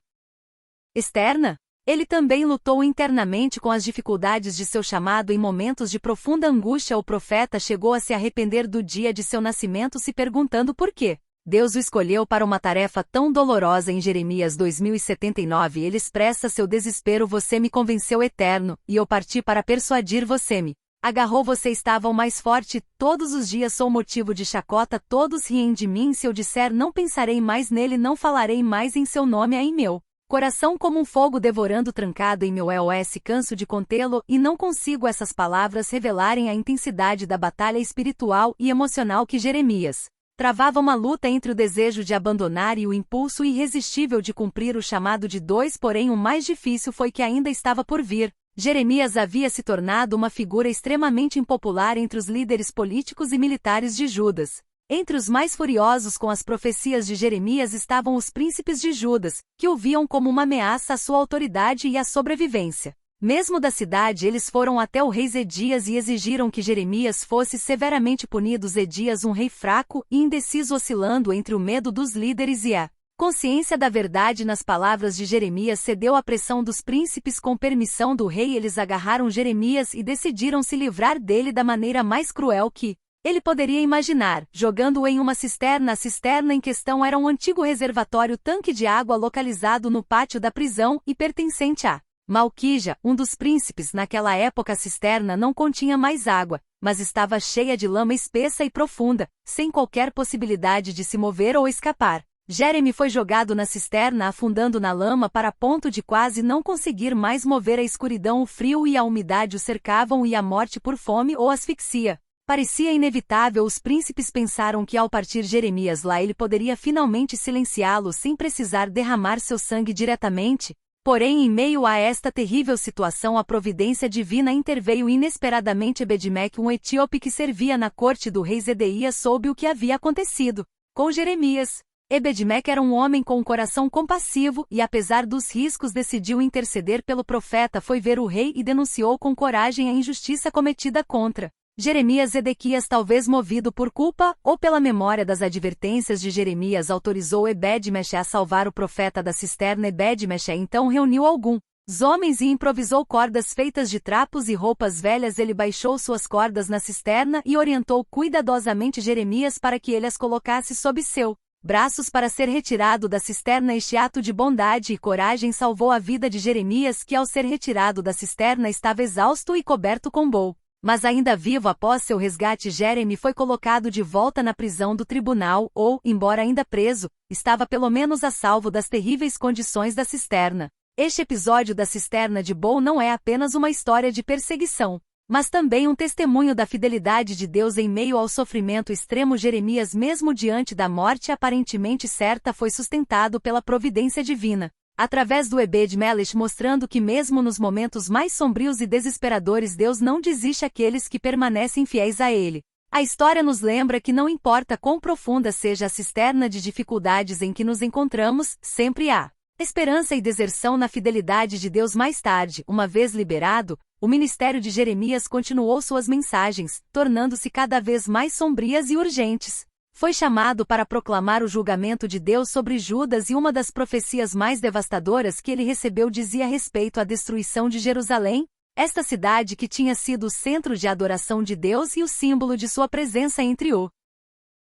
externa. Ele também lutou internamente com as dificuldades de seu chamado. Em momentos de profunda angústia, o profeta chegou a se arrepender do dia de seu nascimento, se perguntando por que Deus o escolheu para uma tarefa tão dolorosa. Em Jeremias 2079, ele expressa seu desespero: você me convenceu, Eterno, e eu parti para persuadir. Você me agarrou, você estava o mais forte. Todos os dias sou motivo de chacota, todos riem de mim. Se eu disser não pensarei mais nele, não falarei mais em seu nome, é em meu coração como um fogo devorando, trancado em meu EOS. Canso de contê-lo e não consigo. Essas palavras revelarem a intensidade da batalha espiritual e emocional que Jeremias travava, uma luta entre o desejo de abandonar e o impulso irresistível de cumprir o chamado de Deus. Porém, o mais difícil foi que ainda estava por vir. Jeremias havia se tornado uma figura extremamente impopular entre os líderes políticos e militares de Judas. Entre os mais furiosos com as profecias de Jeremias estavam os príncipes de Judas, que o viam como uma ameaça à sua autoridade e à sobrevivência mesmo da cidade. Eles foram até o rei Zedias e exigiram que Jeremias fosse severamente punido. Zedias, um rei fraco e indeciso, oscilando entre o medo dos líderes e a consciência da verdade nas palavras de Jeremias, cedeu à pressão dos príncipes. Com permissão do rei, eles agarraram Jeremias e decidiram se livrar dele da maneira mais cruel que ele poderia imaginar, jogando-o em uma cisterna. A cisterna em questão era um antigo reservatório tanque de água localizado no pátio da prisão e pertencente a Malquija, um dos príncipes. Naquela época a cisterna não continha mais água, mas estava cheia de lama espessa e profunda, sem qualquer possibilidade de se mover ou escapar. Jeremy foi jogado na cisterna, afundando na lama para ponto de quase não conseguir mais mover. A escuridão, o frio e a umidade o cercavam e a morte por fome ou asfixia parecia inevitável. Os príncipes pensaram que ao partir Jeremias lá ele poderia finalmente silenciá-lo sem precisar derramar seu sangue diretamente. Porém, em meio a esta terrível situação, a providência divina interveio inesperadamente. Ebed-Melech, um etíope que servia na corte do rei Zedequias, soube o que havia acontecido com Jeremias. Ebed-Melech era um homem com um coração compassivo e, apesar dos riscos, decidiu interceder pelo profeta. Foi ver o rei e denunciou com coragem a injustiça cometida contra Jeremias. Zedequias, talvez movido por culpa ou pela memória das advertências de Jeremias, autorizou Ebed-Melech a salvar o profeta da cisterna. Ebed-Melech então reuniu alguns homens e improvisou cordas feitas de trapos e roupas velhas. Ele baixou suas cordas na cisterna e orientou cuidadosamente Jeremias para que ele as colocasse sob seu braços para ser retirado da cisterna. Este ato de bondade e coragem salvou a vida de Jeremias, que ao ser retirado da cisterna estava exausto e coberto com bol. Mas ainda vivo após seu resgate, Jeremy foi colocado de volta na prisão do tribunal ou, embora ainda preso, estava pelo menos a salvo das terríveis condições da cisterna. Este episódio da cisterna de Bol não é apenas uma história de perseguição, mas também um testemunho da fidelidade de Deus em meio ao sofrimento extremo. Jeremias, mesmo diante da morte aparentemente certa, foi sustentado pela providência divina. através do Ebed-Melech, mostrando que mesmo nos momentos mais sombrios e desesperadores Deus não desiste aqueles que permanecem fiéis a Ele. A história nos lembra que não importa quão profunda seja a cisterna de dificuldades em que nos encontramos, sempre há esperança e deserção na fidelidade de Deus. Mais tarde, uma vez liberado, o ministério de Jeremias continuou suas mensagens, tornando-se cada vez mais sombrias e urgentes. Foi chamado para proclamar o julgamento de Deus sobre Judas, e uma das profecias mais devastadoras que ele recebeu dizia respeito à destruição de Jerusalém, esta cidade que tinha sido o centro de adoração de Deus e o símbolo de sua presença entre o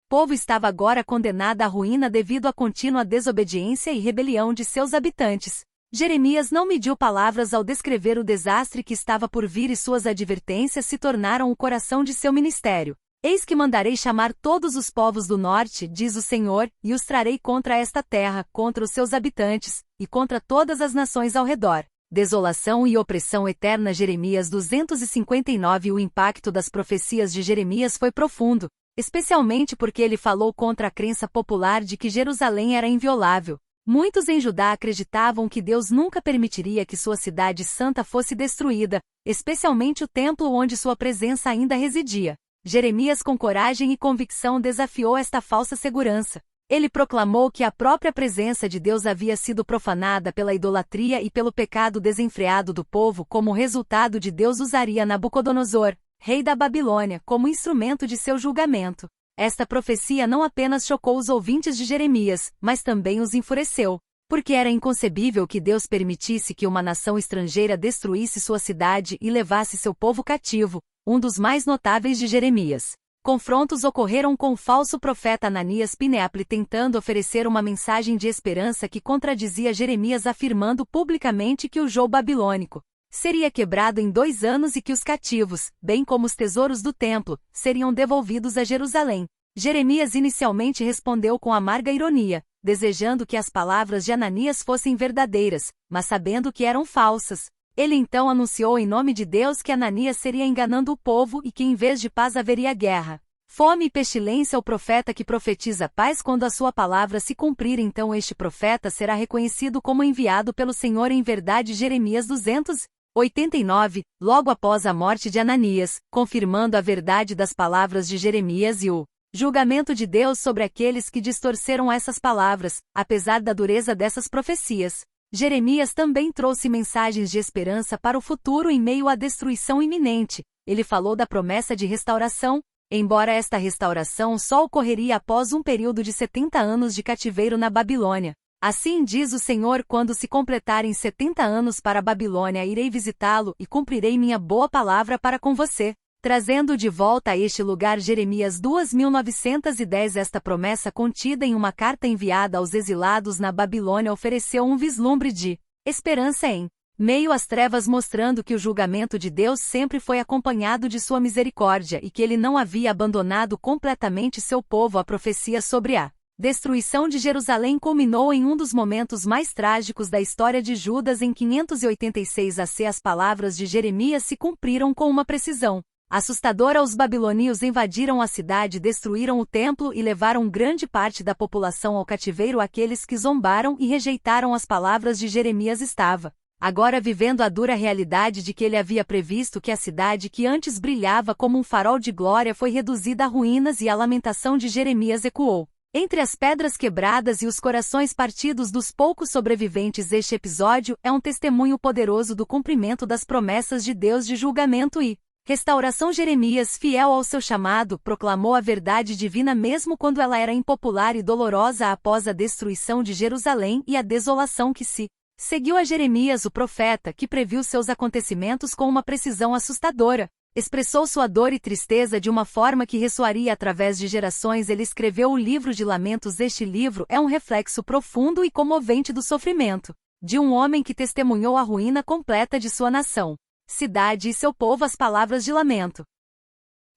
povo. Estava agora condenada à ruína devido à contínua desobediência e rebelião de seus habitantes. Jeremias não mediu palavras ao descrever o desastre que estava por vir, e suas advertências se tornaram o coração de seu ministério. Eis que mandarei chamar todos os povos do norte, diz o Senhor, e os trarei contra esta terra, contra os seus habitantes, e contra todas as nações ao redor. Desolação e opressão eterna. Jeremias 259. O impacto das profecias de Jeremias foi profundo, especialmente porque ele falou contra a crença popular de que Jerusalém era inviolável. Muitos em Judá acreditavam que Deus nunca permitiria que sua cidade santa fosse destruída, especialmente o templo onde sua presença ainda residia. Jeremias, com coragem e convicção, desafiou esta falsa segurança. Ele proclamou que a própria presença de Deus havia sido profanada pela idolatria e pelo pecado desenfreado do povo. Como resultado de Deus usaria Nabucodonosor, rei da Babilônia, como instrumento de seu julgamento. Esta profecia não apenas chocou os ouvintes de Jeremias, mas também os enfureceu, porque era inconcebível que Deus permitisse que uma nação estrangeira destruísse sua cidade e levasse seu povo cativo, um dos mais notáveis de Jeremias. Confrontos ocorreram com o falso profeta Ananias Pineapli, tentando oferecer uma mensagem de esperança que contradizia Jeremias, afirmando publicamente que o jugo babilônico seria quebrado em 2 anos e que os cativos, bem como os tesouros do templo, seriam devolvidos a Jerusalém. Jeremias inicialmente respondeu com amarga ironia, desejando que as palavras de Ananias fossem verdadeiras, mas sabendo que eram falsas. Ele então anunciou em nome de Deus que Ananias seria enganando o povo e que em vez de paz haveria guerra, fome e pestilência. O profeta que profetiza paz quando a sua palavra se cumprir, então este profeta será reconhecido como enviado pelo Senhor em verdade. Jeremias 289, logo após a morte de Ananias, confirmando a verdade das palavras de Jeremias e o julgamento de Deus sobre aqueles que distorceram essas palavras. Apesar da dureza dessas profecias, Jeremias também trouxe mensagens de esperança para o futuro em meio à destruição iminente. Ele falou da promessa de restauração, embora esta restauração só ocorreria após um período de 70 anos de cativeiro na Babilônia. Assim diz o Senhor: quando se completarem 70 anos para a Babilônia, irei visitá-lo e cumprirei minha boa palavra para com você, trazendo de volta a este lugar. Jeremias 2910. Esta promessa, contida em uma carta enviada aos exilados na Babilônia, ofereceu um vislumbre de esperança em meio às trevas, mostrando que o julgamento de Deus sempre foi acompanhado de sua misericórdia e que ele não havia abandonado completamente seu povo. A profecia sobre a destruição de Jerusalém culminou em um dos momentos mais trágicos da história de Judas em 586 AC. As palavras de Jeremias se cumpriram com uma precisão assustadora. Os babilônios invadiram a cidade, destruíram o templo e levaram grande parte da população ao cativeiro. Aqueles que zombaram e rejeitaram as palavras de Jeremias estava agora vivendo a dura realidade de que ele havia previsto que a cidade que antes brilhava como um farol de glória foi reduzida a ruínas, e a lamentação de Jeremias ecoou entre as pedras quebradas e os corações partidos dos poucos sobreviventes. Este episódio é um testemunho poderoso do cumprimento das promessas de Deus de julgamento e restauração. Jeremias, fiel ao seu chamado, proclamou a verdade divina mesmo quando ela era impopular e dolorosa. Após a destruição de Jerusalém e a desolação que se seguiu a Jeremias, o profeta, que previu seus acontecimentos com uma precisão assustadora, expressou sua dor e tristeza de uma forma que ressoaria através de gerações. Ele escreveu o livro de Lamentos. Este livro é um reflexo profundo e comovente do sofrimento de um homem que testemunhou a ruína completa de sua nação, cidade e seu povo. As palavras de lamento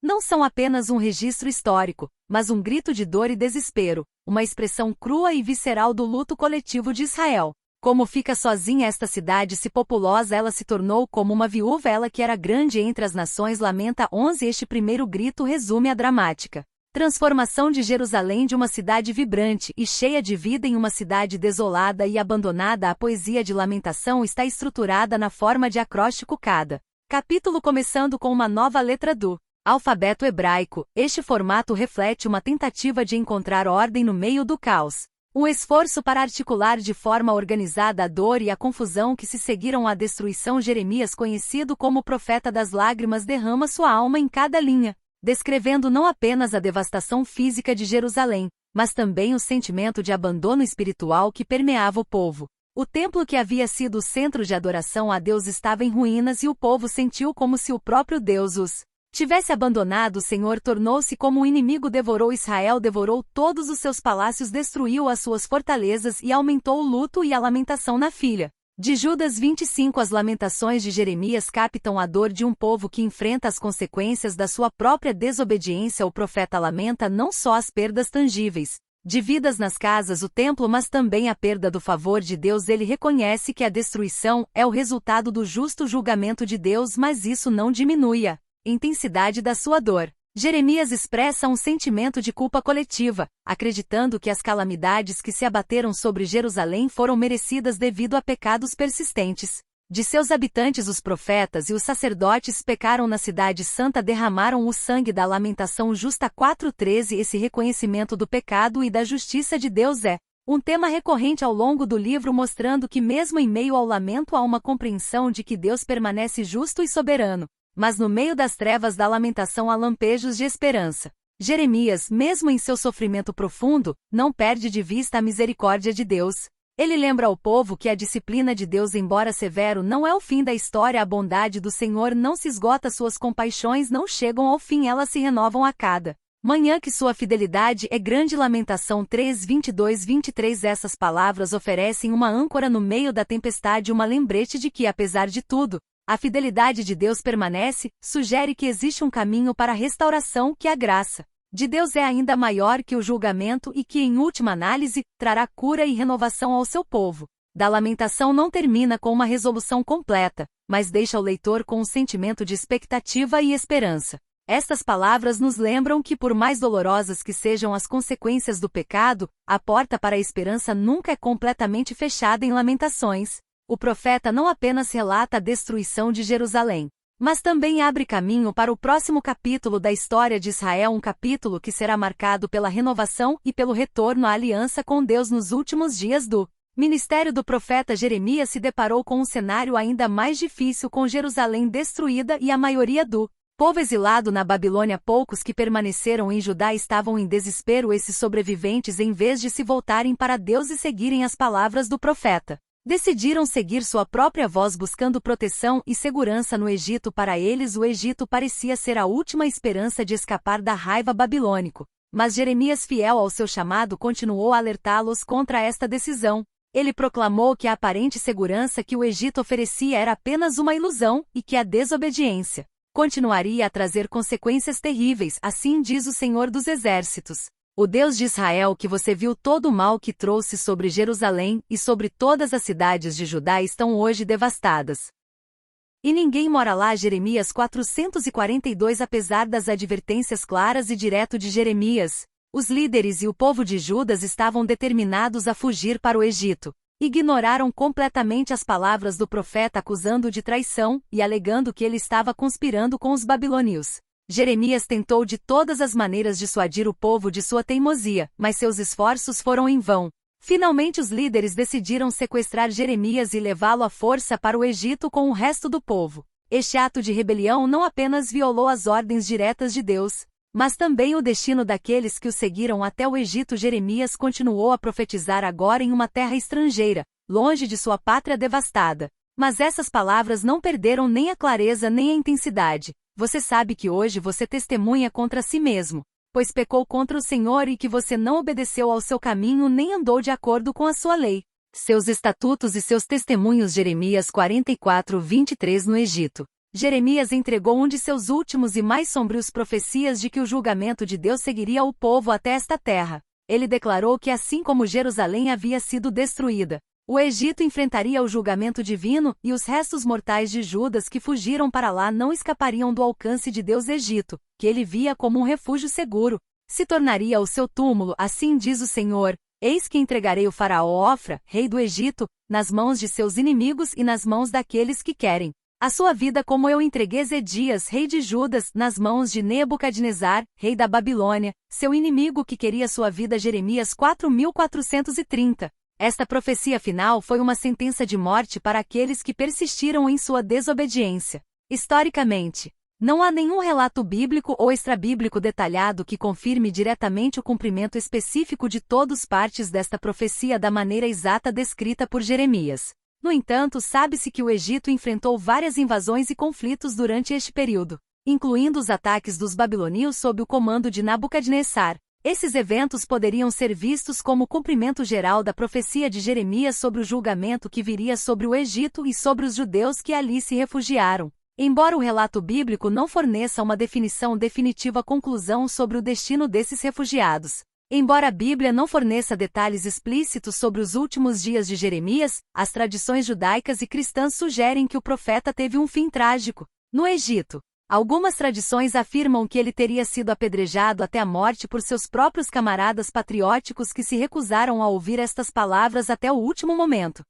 não são apenas um registro histórico, mas um grito de dor e desespero, uma expressão crua e visceral do luto coletivo de Israel. Como fica sozinha esta cidade, se populosa ela se tornou como uma viúva, ela que era grande entre as nações. Lamenta 11. Este primeiro grito resume a dramática Transformação de Jerusalém de uma cidade vibrante e cheia de vida em uma cidade desolada e abandonada. A poesia de Lamentação está estruturada na forma de acróstico cada capítulo começando com uma nova letra do alfabeto hebraico. Este formato reflete uma tentativa de encontrar ordem no meio do caos. Um esforço para articular de forma organizada a dor e a confusão que se seguiram à destruição. Jeremias, conhecido como o profeta das lágrimas, derrama sua alma em cada linha, descrevendo não apenas a devastação física de Jerusalém, mas também o sentimento de abandono espiritual que permeava o povo. O templo, que havia sido o centro de adoração a Deus, estava em ruínas e o povo sentiu como se o próprio Deus os tivesse abandonado. O Senhor tornou-se como um inimigo, devorou Israel, devorou todos os seus palácios, destruiu as suas fortalezas e aumentou o luto e a lamentação na filha de Judas. 25. As lamentações de Jeremias captam a dor de um povo que enfrenta as consequências da sua própria desobediência. O profeta lamenta não só as perdas tangíveis de vidas nas casas, o templo, mas também a perda do favor de Deus. Ele reconhece que a destruição é o resultado do justo julgamento de Deus, mas isso não diminui a intensidade da sua dor. Jeremias expressa um sentimento de culpa coletiva, acreditando que as calamidades que se abateram sobre Jerusalém foram merecidas devido a pecados persistentes de seus habitantes. Os profetas e os sacerdotes pecaram na cidade santa, derramaram o sangue da lamentação justa. 4:13. Esse reconhecimento do pecado e da justiça de Deus é um tema recorrente ao longo do livro, mostrando que mesmo em meio ao lamento há uma compreensão de que Deus permanece justo e soberano. Mas no meio das trevas da lamentação há lampejos de esperança. Jeremias, mesmo em seu sofrimento profundo, não perde de vista a misericórdia de Deus. Ele lembra ao povo que a disciplina de Deus, embora severo, não é o fim da história. A bondade do Senhor não se esgota, suas compaixões não chegam ao fim, elas se renovam a cada manhã, que sua fidelidade é grande. Lamentação 3:22-23. Essas palavras oferecem uma âncora no meio da tempestade, uma lembrete de que, apesar de tudo, a fidelidade de Deus permanece. Sugere que existe um caminho para a restauração, que a graça de Deus é ainda maior que o julgamento e que, em última análise, trará cura e renovação ao seu povo. Da Lamentação não termina com uma resolução completa, mas deixa o leitor com um sentimento de expectativa e esperança. Estas palavras nos lembram que, por mais dolorosas que sejam as consequências do pecado, a porta para a esperança nunca é completamente fechada. Em Lamentações, o profeta não apenas relata a destruição de Jerusalém, mas também abre caminho para o próximo capítulo da história de Israel, um capítulo que será marcado pela renovação e pelo retorno à aliança com Deus. Nos últimos dias do ministério do profeta Jeremias se deparou com um cenário ainda mais difícil, com Jerusalém destruída e a maioria do povo exilado na Babilônia. Poucos que permaneceram em Judá estavam em desespero. Esses sobreviventes, em vez de se voltarem para Deus e seguirem as palavras do profeta, decidiram seguir sua própria voz, buscando proteção e segurança no Egito. Para eles, o Egito parecia ser a última esperança de escapar da raiva babilônico. Mas Jeremias, fiel ao seu chamado, continuou a alertá-los contra esta decisão. Ele proclamou que a aparente segurança que o Egito oferecia era apenas uma ilusão e que a desobediência continuaria a trazer consequências terríveis. Assim diz o Senhor dos Exércitos, o Deus de Israel, que você viu todo o mal que trouxe sobre Jerusalém e sobre todas as cidades de Judá estão hoje devastadas. E ninguém mora lá. Jeremias 442. Apesar das advertências claras e direto de Jeremias, os líderes e o povo de Judas estavam determinados a fugir para o Egito. Ignoraram completamente as palavras do profeta, acusando-o de traição e alegando que ele estava conspirando com os babilônios. Jeremias tentou de todas as maneiras dissuadir o povo de sua teimosia, mas seus esforços foram em vão. Finalmente, os líderes decidiram sequestrar Jeremias e levá-lo à força para o Egito com o resto do povo. Este ato de rebelião não apenas violou as ordens diretas de Deus, mas também o destino daqueles que o seguiram até o Egito. Jeremias continuou a profetizar, agora em uma terra estrangeira, longe de sua pátria devastada. Mas essas palavras não perderam nem a clareza nem a intensidade. Você sabe que hoje você testemunha contra si mesmo, pois pecou contra o Senhor e que você não obedeceu ao seu caminho nem andou de acordo com a sua lei, seus estatutos e seus testemunhos. Jeremias 44:23. No Egito, Jeremias entregou um de seus últimos e mais sombrios profecias de que o julgamento de Deus seguiria o povo até esta terra. Ele declarou que, assim como Jerusalém havia sido destruída, o Egito enfrentaria o julgamento divino, e os restos mortais de Judas que fugiram para lá não escapariam do alcance de Deus. Egito, que ele via como um refúgio seguro, se tornaria o seu túmulo, assim diz o Senhor. Eis que entregarei o faraó Ofra, rei do Egito, nas mãos de seus inimigos e nas mãos daqueles que querem a sua vida, como eu entreguei Zedias, rei de Judas, nas mãos de Nebucadnezzar, rei da Babilônia, seu inimigo que queria sua vida. Jeremias 4.430. Esta profecia final foi uma sentença de morte para aqueles que persistiram em sua desobediência. Historicamente, não há nenhum relato bíblico ou extrabíblico detalhado que confirme diretamente o cumprimento específico de todas as partes desta profecia da maneira exata descrita por Jeremias. No entanto, sabe-se que o Egito enfrentou várias invasões e conflitos durante este período, incluindo os ataques dos babilônios sob o comando de Nabucodonosor. Esses eventos poderiam ser vistos como cumprimento geral da profecia de Jeremias sobre o julgamento que viria sobre o Egito e sobre os judeus que ali se refugiaram. Embora o relato bíblico não forneça uma definição definitiva conclusão sobre o destino desses refugiados, embora a Bíblia não forneça detalhes explícitos sobre os últimos dias de Jeremias, as tradições judaicas e cristãs sugerem que o profeta teve um fim trágico. No Egito, algumas tradições afirmam que ele teria sido apedrejado até a morte por seus próprios camaradas patrióticos que se recusaram a ouvir estas palavras até o último momento.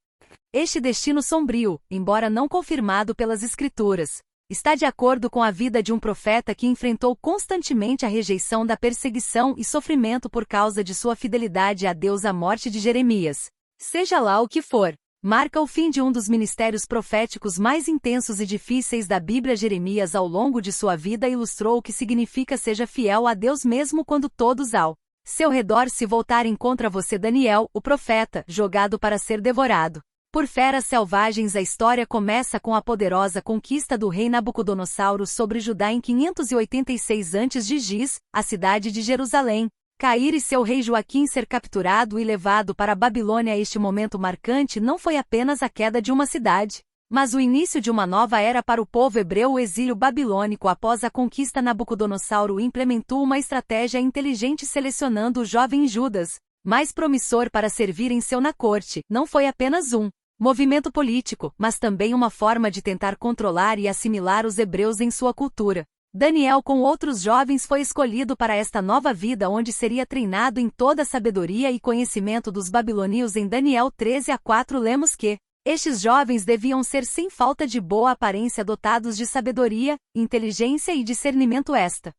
Este destino sombrio, embora não confirmado pelas Escrituras, está de acordo com a vida de um profeta que enfrentou constantemente a rejeição da perseguição e sofrimento por causa de sua fidelidade a Deus. A morte de Jeremias, seja lá o que for, marca o fim de um dos ministérios proféticos mais intensos e difíceis da Bíblia. Jeremias, ao longo de sua vida, ilustrou o que significa seja fiel a Deus mesmo quando todos ao seu redor se voltarem contra você. Daniel, o profeta, jogado para ser devorado por feras selvagens. A história começa com a poderosa conquista do rei Nabucodonosor sobre Judá em 586 a.C., a cidade de Jerusalém, cair e seu rei Joaquim ser capturado e levado para a Babilônia. Este momento marcante não foi apenas a queda de uma cidade, mas o início de uma nova era para o povo hebreu. O exílio babilônico após a conquista. Nabucodonosor implementou uma estratégia inteligente selecionando o jovem Judas, mais promissor para servir em seu na corte. Não foi apenas um movimento político, mas também uma forma de tentar controlar e assimilar os hebreus em sua cultura. Daniel, com outros jovens, foi escolhido para esta nova vida, onde seria treinado em toda a sabedoria e conhecimento dos babilônios. Em Daniel 13:4 lemos que estes jovens deviam ser sem falta de boa aparência, dotados de sabedoria, inteligência e discernimento. Esta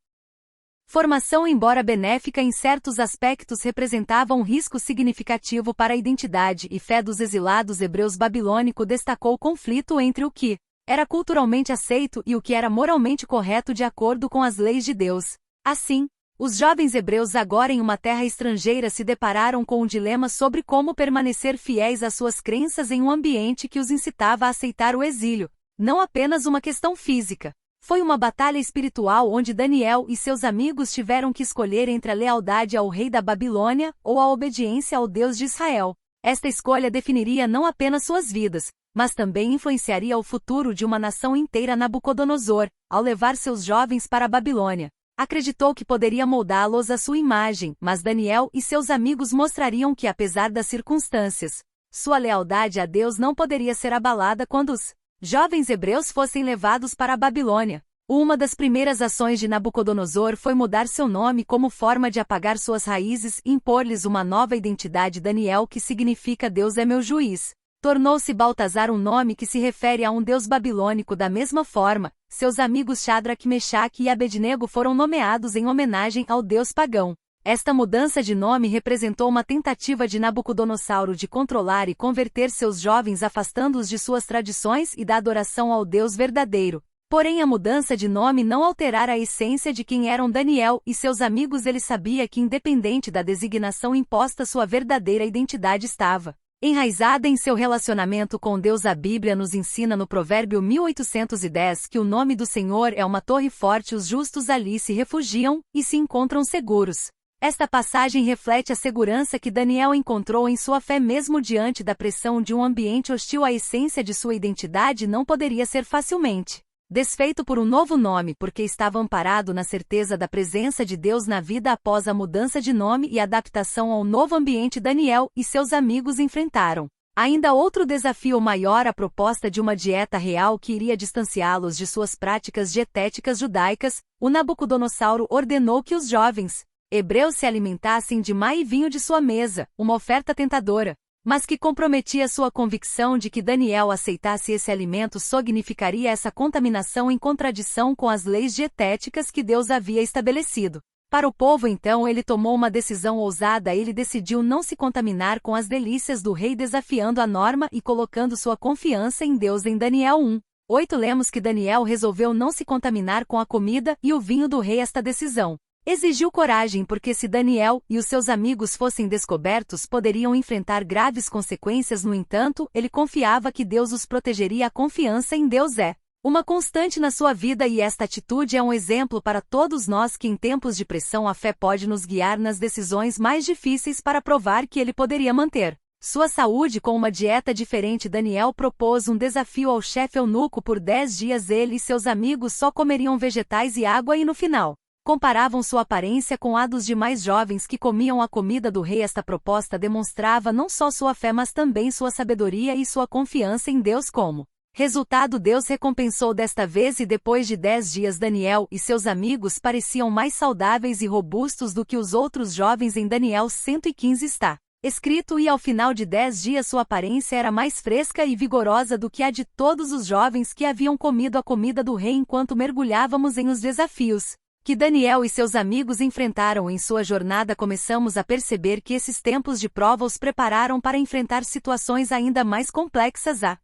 formação, embora benéfica em certos aspectos, representava um risco significativo para a identidade e fé dos exilados hebreus. Babilônico destacou o conflito entre o que era culturalmente aceito e o que era moralmente correto de acordo com as leis de Deus. Assim, os jovens hebreus, agora em uma terra estrangeira, se depararam com um dilema sobre como permanecer fiéis às suas crenças em um ambiente que os incitava a aceitar o exílio. Não apenas uma questão física. Foi uma batalha espiritual onde Daniel e seus amigos tiveram que escolher entre a lealdade ao rei da Babilônia ou a obediência ao Deus de Israel. Esta escolha definiria não apenas suas vidas, mas também influenciaria o futuro de uma nação inteira. Nabucodonosor, ao levar seus jovens para a Babilônia, acreditou que poderia moldá-los à sua imagem, mas Daniel e seus amigos mostrariam que, apesar das circunstâncias, sua lealdade a Deus não poderia ser abalada quando os jovens hebreus fossem levados para a Babilônia. Uma das primeiras ações de Nabucodonosor foi mudar seu nome como forma de apagar suas raízes e impor-lhes uma nova identidade. Daniel, que significa Deus é meu juiz, tornou-se Baltazar, um nome que se refere a um deus babilônico. Da mesma forma, seus amigos Shadraque, Mechaque e Abednego foram nomeados em homenagem ao deus pagão. Esta mudança de nome representou uma tentativa de Nabucodonosor de controlar e converter seus jovens, afastando-os de suas tradições e da adoração ao Deus verdadeiro. Porém, a mudança de nome não alterara a essência de quem eram Daniel e seus amigos. Ele sabia que, independente da designação imposta, sua verdadeira identidade estava enraizada em seu relacionamento com Deus. A Bíblia nos ensina no Provérbio 1810 que o nome do Senhor é uma torre forte, os justos ali se refugiam e se encontram seguros. Esta passagem reflete a segurança que Daniel encontrou em sua fé mesmo diante da pressão de um ambiente hostil. A essência de sua identidade não poderia ser facilmente desfeito por um novo nome, porque estava amparado na certeza da presença de Deus na vida. Após a mudança de nome e adaptação ao novo ambiente, Daniel e seus amigos enfrentaram ainda outro desafio maior: a proposta de uma dieta real que iria distanciá-los de suas práticas dietéticas judaicas. O Nabucodonosor ordenou que os jovens hebreus se alimentassem de má e vinho de sua mesa, uma oferta tentadora, mas que comprometia sua convicção de que Daniel aceitasse esse alimento significaria essa contaminação em contradição com as leis dietéticas que Deus havia estabelecido. Para o povo então ele tomou uma decisão ousada, ele decidiu não se contaminar com as delícias do rei desafiando a norma e colocando sua confiança em Deus. Em Daniel 1:8 lemos que Daniel resolveu não se contaminar com a comida e o vinho do rei. Esta decisão exigiu coragem porque se Daniel e os seus amigos fossem descobertos poderiam enfrentar graves consequências. No entanto, ele confiava que Deus os protegeria. A confiança em Deus é uma constante na sua vida e esta atitude é um exemplo para todos nós que em tempos de pressão a fé pode nos guiar nas decisões mais difíceis para provar que ele poderia manter sua saúde com uma dieta diferente. Daniel propôs um desafio ao chefe eunuco. Por 10 dias ele e seus amigos só comeriam vegetais e água e no final comparavam sua aparência com a dos demais jovens que comiam a comida do rei. Esta proposta demonstrava não só sua fé mas também sua sabedoria e sua confiança em Deus. Como resultado, Deus recompensou desta vez e depois de 10 dias Daniel e seus amigos pareciam mais saudáveis e robustos do que os outros jovens. Em Daniel 115 está escrito: e ao final de 10 dias sua aparência era mais fresca e vigorosa do que a de todos os jovens que haviam comido a comida do rei. Enquanto mergulhávamos em os desafios que Daniel e seus amigos enfrentaram em sua jornada, começamos a perceber que esses tempos de prova os prepararam para enfrentar situações ainda mais complexas. À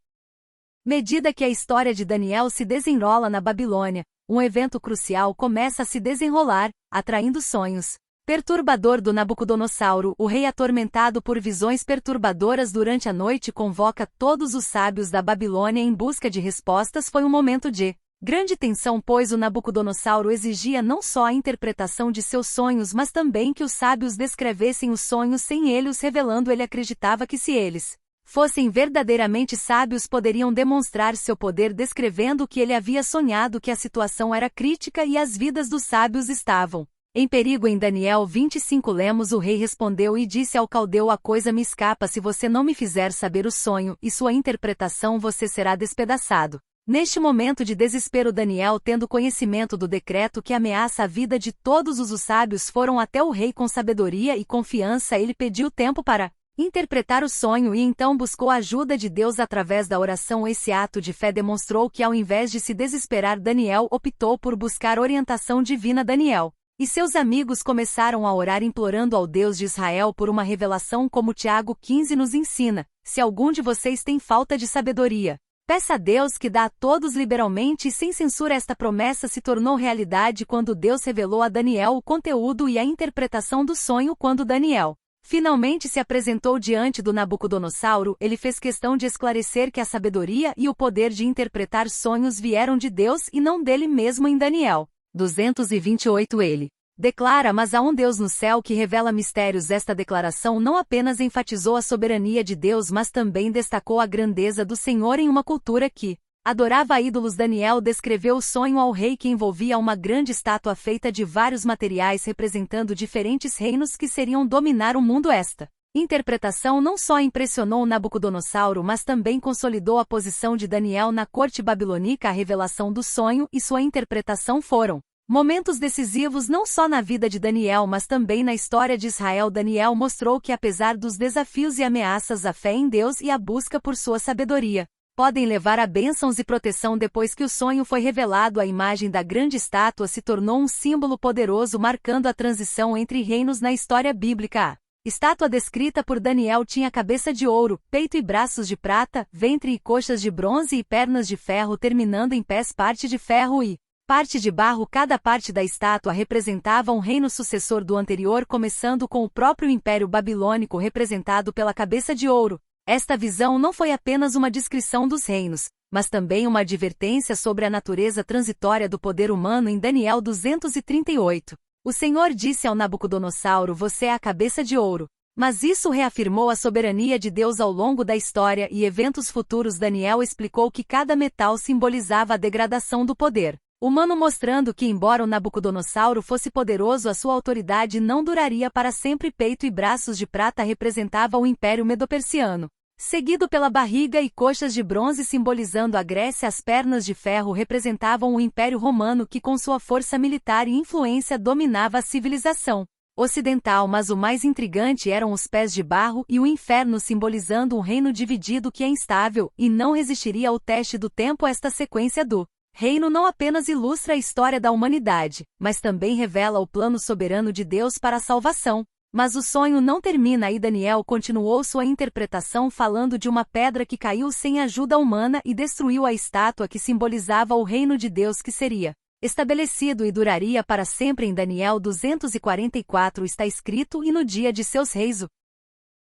medida que a história de Daniel se desenrola na Babilônia, um evento crucial começa a se desenrolar, atraindo sonhos perturbador do Nabucodonossauro. O rei, atormentado por visões perturbadoras durante a noite, convoca todos os sábios da Babilônia em busca de respostas. Foi um momento de grande tensão, pois o Nabucodonossauro exigia não só a interpretação de seus sonhos mas também que os sábios descrevessem os sonhos sem ele os revelando. Ele acreditava que se eles fossem verdadeiramente sábios poderiam demonstrar seu poder descrevendo o que ele havia sonhado, que a situação era crítica e as vidas dos sábios estavam em perigo. Em Daniel 25 lemos: o rei respondeu e disse ao caldeu: a coisa me escapa, se você não me fizer saber o sonho e sua interpretação você será despedaçado. Neste momento de desespero, Daniel, tendo conhecimento do decreto que ameaça a vida de todos os sábios, foram até o rei com sabedoria e confiança. Ele pediu tempo para interpretar o sonho e então buscou a ajuda de Deus através da oração. Esse ato de fé demonstrou que ao invés de se desesperar, Daniel optou por buscar orientação divina. Daniel e seus amigos começaram a orar implorando ao Deus de Israel por uma revelação, como Tiago 15 nos ensina: se algum de vocês tem falta de sabedoria, peça a Deus que dá a todos liberalmente e sem censura. Esta promessa se tornou realidade quando Deus revelou a Daniel o conteúdo e a interpretação do sonho. Quando Daniel finalmente se apresentou diante do Nabucodonossauro, ele fez questão de esclarecer que a sabedoria e o poder de interpretar sonhos vieram de Deus e não dele mesmo. Em Daniel 228 ele declara: mas há um Deus no céu que revela mistérios. Esta declaração não apenas enfatizou a soberania de Deus mas também destacou a grandeza do Senhor em uma cultura que adorava ídolos. Daniel descreveu o sonho ao rei, que envolvia uma grande estátua feita de vários materiais representando diferentes reinos que seriam dominar o mundo. Esta interpretação não só impressionou Nabucodonossauro mas também consolidou a posição de Daniel na corte babilônica. A revelação do sonho e sua interpretação foram momentos decisivos não só na vida de Daniel mas também na história de Israel. Daniel mostrou que apesar dos desafios e ameaças, a fé em Deus e a busca por sua sabedoria podem levar a bênçãos e proteção. Depois que o sonho foi revelado, a imagem da grande estátua se tornou um símbolo poderoso, marcando a transição entre reinos na história bíblica. A estátua descrita por Daniel tinha cabeça de ouro, peito e braços de prata, ventre e coxas de bronze e pernas de ferro, terminando em pés, parte de ferro e parte de barro. Cada parte da estátua representava um reino sucessor do anterior, começando com o próprio Império Babilônico representado pela cabeça de ouro. Esta visão não foi apenas uma descrição dos reinos, mas também uma advertência sobre a natureza transitória do poder humano. Em Daniel 238, o Senhor disse ao Nabucodonossauro: você é a cabeça de ouro. Mas isso reafirmou a soberania de Deus ao longo da história e eventos futuros. Daniel explicou que cada metal simbolizava a degradação do poder humano, mostrando que, embora o Nabucodonossauro fosse poderoso, a sua autoridade não duraria para sempre. Peito e braços de prata representavam o Império Medo-Persiano, seguido pela barriga e coxas de bronze simbolizando a Grécia. As pernas de ferro representavam o Império Romano, que com sua força militar e influência dominava a civilização. ocidental, mas o mais intrigante eram os pés de barro e o inferno, simbolizando um reino dividido que é instável e não resistiria ao teste do tempo. Esta sequência do reino não apenas ilustra a história da humanidade, mas também revela o plano soberano de Deus para a salvação. Mas o sonho não termina aí. Daniel continuou sua interpretação falando de uma pedra que caiu sem ajuda humana e destruiu a estátua que simbolizava o reino de Deus que seria estabelecido e duraria para sempre. Em Daniel 244 está escrito: e no dia de seus reis o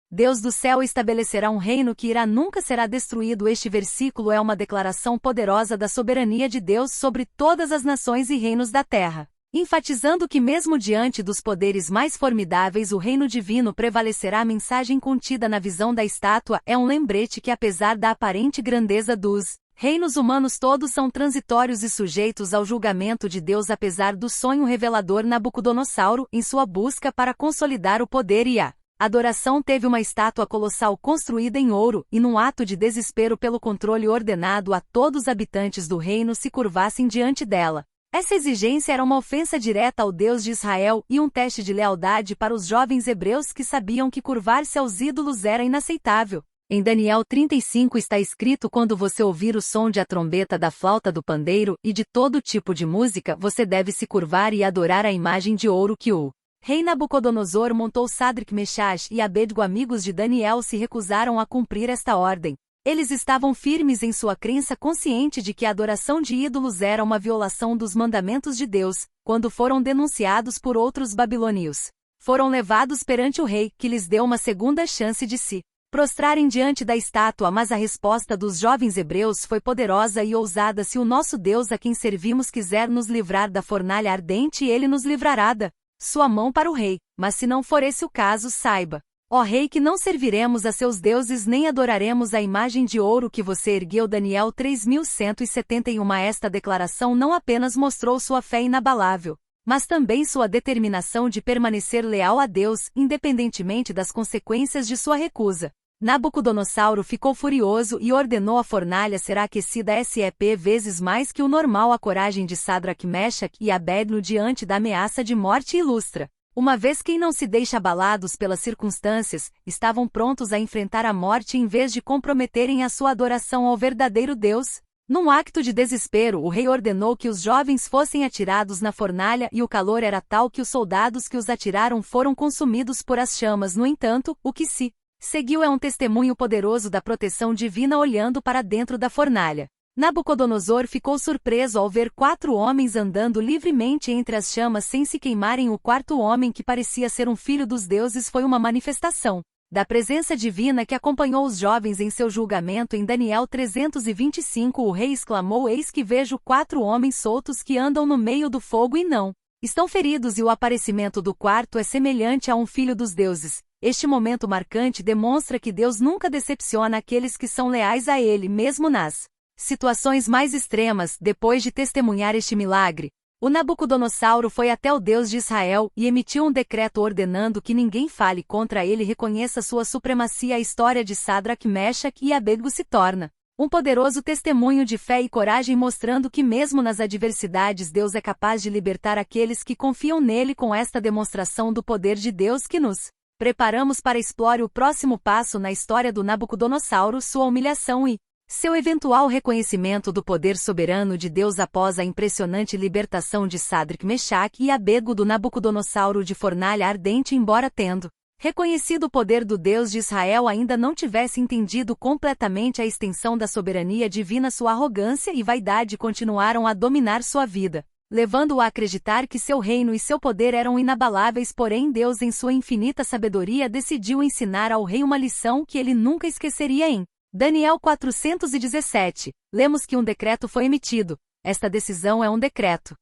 Deus do céu estabelecerá um reino que nunca será destruído. Este versículo é uma declaração poderosa da soberania de Deus sobre todas as nações e reinos da terra, enfatizando que mesmo diante dos poderes mais formidáveis o reino divino prevalecerá. A mensagem contida na visão da estátua é um lembrete que, apesar da aparente grandeza dos reinos humanos, todos são transitórios e sujeitos ao julgamento de Deus. Apesar do sonho revelador, Nabucodonosor, em sua busca para consolidar o poder e a adoração, teve uma estátua colossal construída em ouro, e num ato de desespero pelo controle ordenado a todos os habitantes do reino se curvassem diante dela. Essa exigência era uma ofensa direta ao Deus de Israel e um teste de lealdade para os jovens hebreus que sabiam que curvar-se aos ídolos era inaceitável. Em Daniel 35 está escrito: quando você ouvir o som de a trombeta, da flauta, do pandeiro e de todo tipo de música, você deve se curvar e adorar a imagem de ouro que o rei Nabucodonosor montou. Sadraque, Mesaque e Abednego, amigos de Daniel, se recusaram a cumprir esta ordem. Eles estavam firmes em sua crença, consciente de que a adoração de ídolos era uma violação dos mandamentos de Deus. Quando foram denunciados por outros babilônios, foram levados perante o rei, que lhes deu uma segunda chance de se prostrarem diante da estátua. Mas a resposta dos jovens hebreus foi poderosa e ousada: se o nosso Deus, a quem servimos, quiser nos livrar da fornalha ardente, ele nos livrará da sua mão para o rei. Mas se não for esse o caso, saiba, ó rei, que não serviremos a seus deuses nem adoraremos a imagem de ouro que você ergueu. Daniel 3171. Esta declaração não apenas mostrou sua fé inabalável, mas também sua determinação de permanecer leal a Deus, independentemente das consequências de sua recusa. Nabucodonosor ficou furioso e ordenou a fornalha ser aquecida 7 vezes mais que o normal. A coragem de Sadraque, Mesaque e Abednego diante da ameaça de morte ilustra, uma vez que não se deixa abalados pelas circunstâncias, estavam prontos a enfrentar a morte em vez de comprometerem a sua adoração ao verdadeiro Deus. Num acto de desespero, o rei ordenou que os jovens fossem atirados na fornalha e o calor era tal que os soldados que os atiraram foram consumidos por as chamas. No entanto, o que se seguiu é um testemunho poderoso da proteção divina. Olhando para dentro da fornalha, Nabucodonosor ficou surpreso ao ver 4 homens andando livremente entre as chamas sem se queimarem. O quarto homem, que parecia ser um filho dos deuses, foi uma manifestação da presença divina que acompanhou os jovens em seu julgamento. Em Daniel 325 o rei exclamou: eis que vejo 4 homens soltos que andam no meio do fogo e não estão feridos, e o aparecimento do quarto é semelhante a um filho dos deuses. Este momento marcante demonstra que Deus nunca decepciona aqueles que são leais a Ele, mesmo nas situações mais extremas. Depois de testemunhar este milagre, o Nabucodonosor foi até o Deus de Israel e emitiu um decreto ordenando que ninguém fale contra ele e reconheça sua supremacia. A história de Sadraque, Mesaque e Abednego se torna um poderoso testemunho de fé e coragem, mostrando que mesmo nas adversidades Deus é capaz de libertar aqueles que confiam nele. Com esta demonstração do poder de Deus que nos preparamos para explorar o próximo passo na história do Nabucodonosor, sua humilhação e seu eventual reconhecimento do poder soberano de Deus. Após a impressionante libertação de Sadraque, Mesaque e Abednego do Nabucodonosor de fornalha ardente, embora tendo reconhecido o poder do Deus de Israel, ainda não tivesse entendido completamente a extensão da soberania divina, sua arrogância e vaidade continuaram a dominar sua vida, levando-o a acreditar que seu reino e seu poder eram inabaláveis. Porém, Deus, em sua infinita sabedoria, decidiu ensinar ao rei uma lição que ele nunca esqueceria. Em Daniel 417, lemos que um decreto foi emitido. Esta decisão é um decreto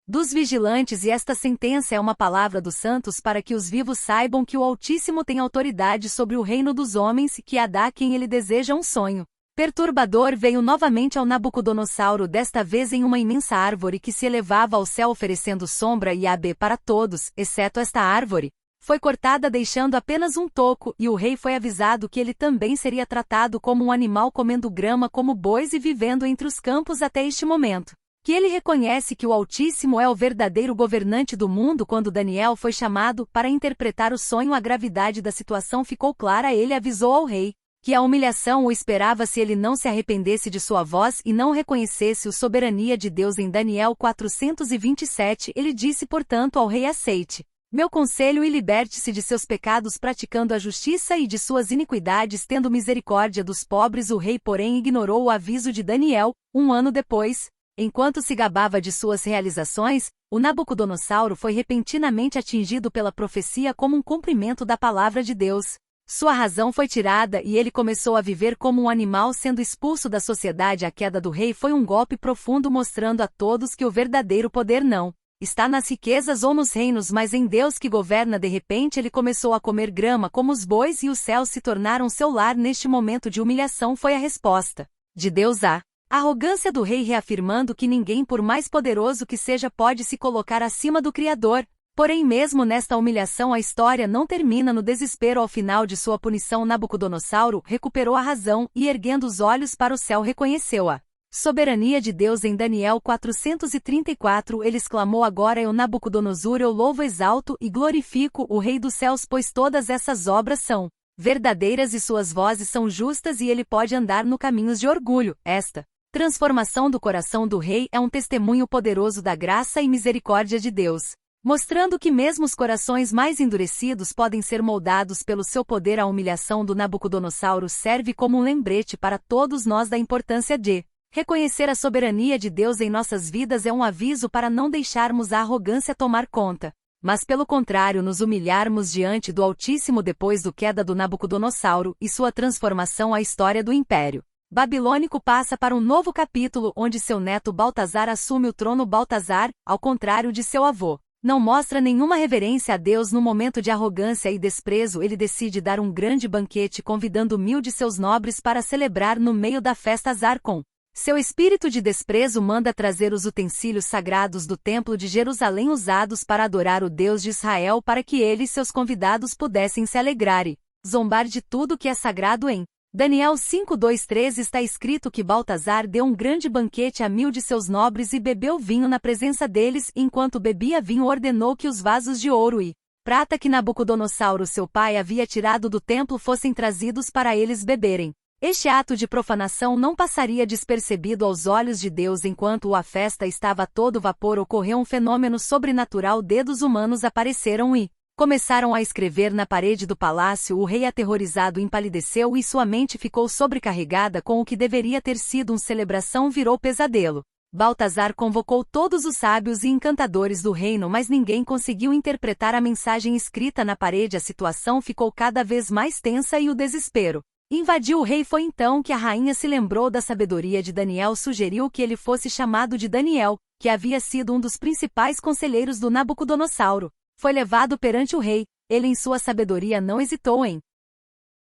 dos vigilantes e esta sentença é uma palavra dos santos para que os vivos saibam que o Altíssimo tem autoridade sobre o reino dos homens e que a dá a quem ele deseja. Um sonho perturbador veio novamente ao Nabucodonosor, desta vez em uma imensa árvore que se elevava ao céu oferecendo sombra e abe para todos, exceto esta árvore. Foi cortada deixando apenas um toco, e o rei foi avisado que ele também seria tratado como um animal, comendo grama como bois e vivendo entre os campos até este momento. Que ele reconhece que o Altíssimo é o verdadeiro governante do mundo. Quando Daniel foi chamado para interpretar o sonho, a gravidade da situação ficou clara. Ele avisou ao rei que a humilhação o esperava se ele não se arrependesse de sua voz e não reconhecesse a soberania de Deus. Em Daniel 427, ele disse, portanto, ao rei: aceite meu conselho e liberte-se de seus pecados, praticando a justiça, e de suas iniquidades, tendo misericórdia dos pobres. O rei, porém, ignorou o aviso de Daniel. Um ano depois, enquanto se gabava de suas realizações, o Nabucodonossauro foi repentinamente atingido pela profecia como um cumprimento da palavra de Deus. Sua razão foi tirada e ele começou a viver como um animal, sendo expulso da sociedade. A queda do rei foi um golpe profundo, mostrando a todos que o verdadeiro poder não está nas riquezas ou nos reinos, mas em Deus que governa. De repente ele começou a comer grama como os bois e os céus se tornaram seu lar. Neste momento de humilhação foi a resposta de Deus à arrogância do rei, reafirmando que ninguém, por mais poderoso que seja, pode se colocar acima do Criador. Porém, mesmo nesta humilhação, a história não termina no desespero. Ao final de sua punição, Nabucodonossauro recuperou a razão e, erguendo os olhos para o céu, reconheceu a soberania de Deus. Em Daniel 434, ele exclamou: agora eu, Nabucodonosor, eu louvo, exalto e glorifico o Rei dos céus, pois todas essas obras são verdadeiras e suas vozes são justas, e ele pode andar no caminhos de orgulho. Esta transformação do coração do rei é um testemunho poderoso da graça e misericórdia de Deus, mostrando que mesmo os corações mais endurecidos podem ser moldados pelo seu poder. A humilhação do Nabucodonossauro serve como um lembrete para todos nós da importância de reconhecer a soberania de Deus em nossas vidas. É um aviso para não deixarmos a arrogância tomar conta, mas pelo contrário nos humilharmos diante do Altíssimo. Depois da queda do Nabucodonossauro e sua transformação, a história do Império Babilônico passa para um novo capítulo, onde seu neto Baltazar assume o trono. Baltazar, ao contrário de seu avô, não mostra nenhuma reverência a Deus. No momento de arrogância e desprezo, ele decide dar um grande banquete, convidando 1000 de seus nobres para celebrar. No meio da festa, Azar, com seu espírito de desprezo, manda trazer os utensílios sagrados do Templo de Jerusalém usados para adorar o Deus de Israel, para que ele e seus convidados pudessem se alegrar e zombar de tudo que é sagrado. Em Daniel 5:2-3 está escrito que Baltazar deu um grande banquete a 1000 de seus nobres e bebeu vinho na presença deles. Enquanto bebia vinho, ordenou que os vasos de ouro e prata que Nabucodonossauro, seu pai, havia tirado do templo fossem trazidos para eles beberem. Este ato de profanação não passaria despercebido aos olhos de Deus. Enquanto a festa estava a todo vapor, ocorreu um fenômeno sobrenatural. Dedos humanos apareceram e começaram a escrever na parede do palácio. O rei, aterrorizado, empalideceu e sua mente ficou sobrecarregada com o que deveria ter sido uma celebração virou pesadelo. Baltazar convocou todos os sábios e encantadores do reino, mas ninguém conseguiu interpretar a mensagem escrita na parede. A situação ficou cada vez mais tensa e o desespero invadiu o rei. Foi então que a rainha se lembrou da sabedoria de Daniel. Sugeriu que ele fosse chamado de Daniel, que havia sido um dos principais conselheiros do Nabucodonossauro. Foi levado perante o rei. Ele, em sua sabedoria, não hesitou em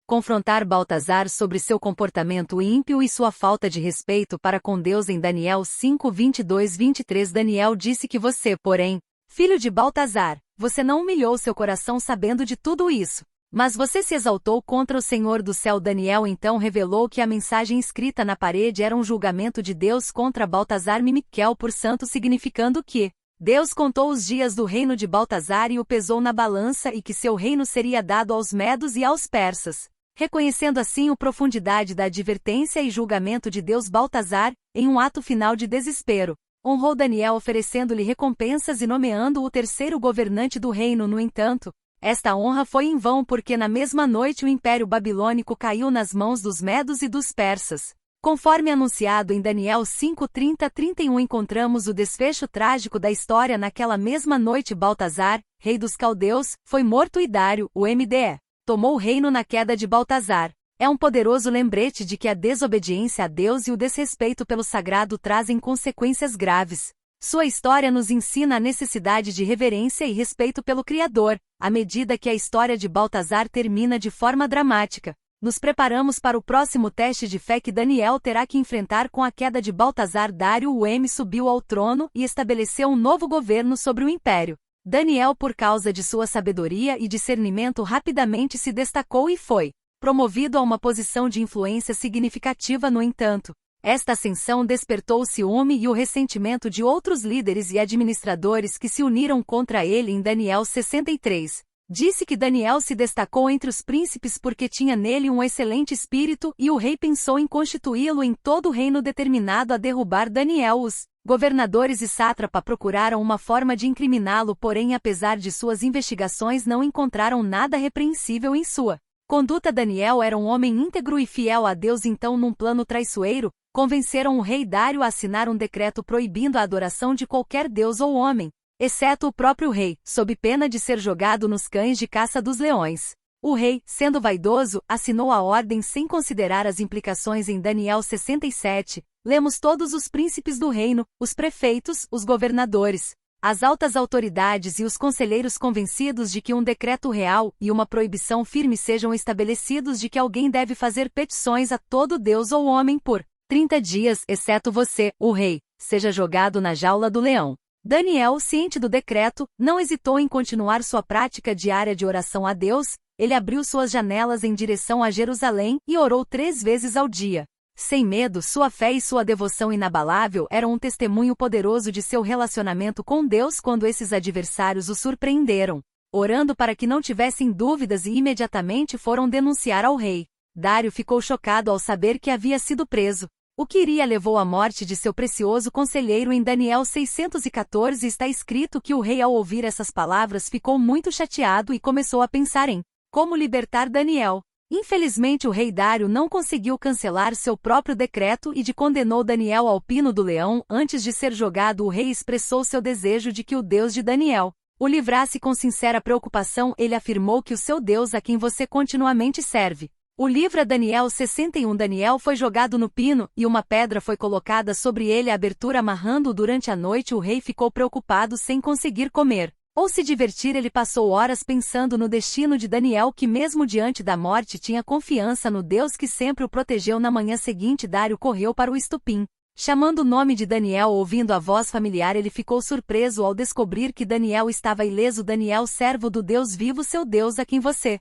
confrontar Baltazar sobre seu comportamento ímpio e sua falta de respeito para com Deus. Em Daniel 5:22-23, Daniel disse que você, porém, filho de Baltazar, você não humilhou seu coração sabendo de tudo isso, mas você se exaltou contra o Senhor do céu. Daniel então revelou que a mensagem escrita na parede era um julgamento de Deus contra Baltazar Mimiquel por santo, significando que Deus contou os dias do reino de Baltazar e o pesou na balança, e que seu reino seria dado aos medos e aos persas. Reconhecendo assim a profundidade da advertência e julgamento de Deus, Baltazar, em um ato final de desespero, honrou Daniel, oferecendo-lhe recompensas e nomeando-o o terceiro governante do reino. No entanto, esta honra foi em vão, porque na mesma noite o Império Babilônico caiu nas mãos dos medos e dos persas. Conforme anunciado em Daniel 5:30-31, encontramos o desfecho trágico da história. Naquela mesma noite, Baltazar, rei dos caldeus, foi morto e Dário, o MDE, tomou o reino. Na queda de Baltazar, é um poderoso lembrete de que a desobediência a Deus e o desrespeito pelo sagrado trazem consequências graves. Sua história nos ensina a necessidade de reverência e respeito pelo Criador. À medida que a história de Baltazar termina de forma dramática, nos preparamos para o próximo teste de fé que Daniel terá que enfrentar. Com a queda de Baltazar, Dário o M subiu ao trono e estabeleceu um novo governo sobre o império. Daniel, por causa de sua sabedoria e discernimento, rapidamente se destacou e foi promovido a uma posição de influência significativa. No entanto, Esta ascensão despertou o ciúme e o ressentimento de outros líderes e administradores que se uniram contra ele em Daniel 63. Disse que Daniel se destacou entre os príncipes porque tinha nele um excelente espírito e o rei pensou em constituí-lo em todo o reino determinado a derrubar Daniel. Os governadores e sátrapa procuraram uma forma de incriminá-lo, porém apesar de suas investigações não encontraram nada repreensível em sua conduta. Daniel era um homem íntegro e fiel a Deus, então num plano traiçoeiro, convenceram o rei Dário a assinar um decreto proibindo a adoração de qualquer deus ou homem, exceto o próprio rei, sob pena de ser jogado nos cães de caça dos leões. O rei, sendo vaidoso, assinou a ordem sem considerar as implicações. Em Daniel 67, lemos todos os príncipes do reino, os prefeitos, os governadores, as altas autoridades e os conselheiros convencidos de que um decreto real e uma proibição firme sejam estabelecidos de que alguém deve fazer petições a todo deus ou homem por 30 dias, exceto você, o rei, seja jogado na jaula do leão. Daniel, ciente do decreto, não hesitou em continuar sua prática diária de oração a Deus. Ele abriu suas janelas em direção a Jerusalém e orou 3 vezes ao dia. Sem medo, sua fé e sua devoção inabalável eram um testemunho poderoso de seu relacionamento com Deus quando esses adversários o surpreenderam, orando para que não tivessem dúvidas, e imediatamente foram denunciar ao rei. Dário ficou chocado ao saber que havia sido preso. O que iria levou à morte de seu precioso conselheiro. Em Daniel 614 está escrito que o rei, ao ouvir essas palavras, ficou muito chateado e começou a pensar em como libertar Daniel. Infelizmente o rei Dário não conseguiu cancelar seu próprio decreto e condenou Daniel ao pino do leão. Antes de ser jogado, o rei expressou seu desejo de que o Deus de Daniel o livrasse. Com sincera preocupação, ele afirmou que o seu Deus, a quem você continuamente serve, o livra. Daniel 61. Daniel foi jogado no pino, e uma pedra foi colocada sobre ele, a abertura, amarrando-o durante a noite. O rei ficou preocupado sem conseguir comer ou se divertir. Ele passou horas pensando no destino de Daniel, que mesmo diante da morte tinha confiança no Deus que sempre o protegeu. Na manhã seguinte, Dário correu para o estupim, chamando o nome de Daniel. Ouvindo a voz familiar, ele ficou surpreso ao descobrir que Daniel estava ileso. Daniel, servo do Deus vivo, seu Deus, a quem você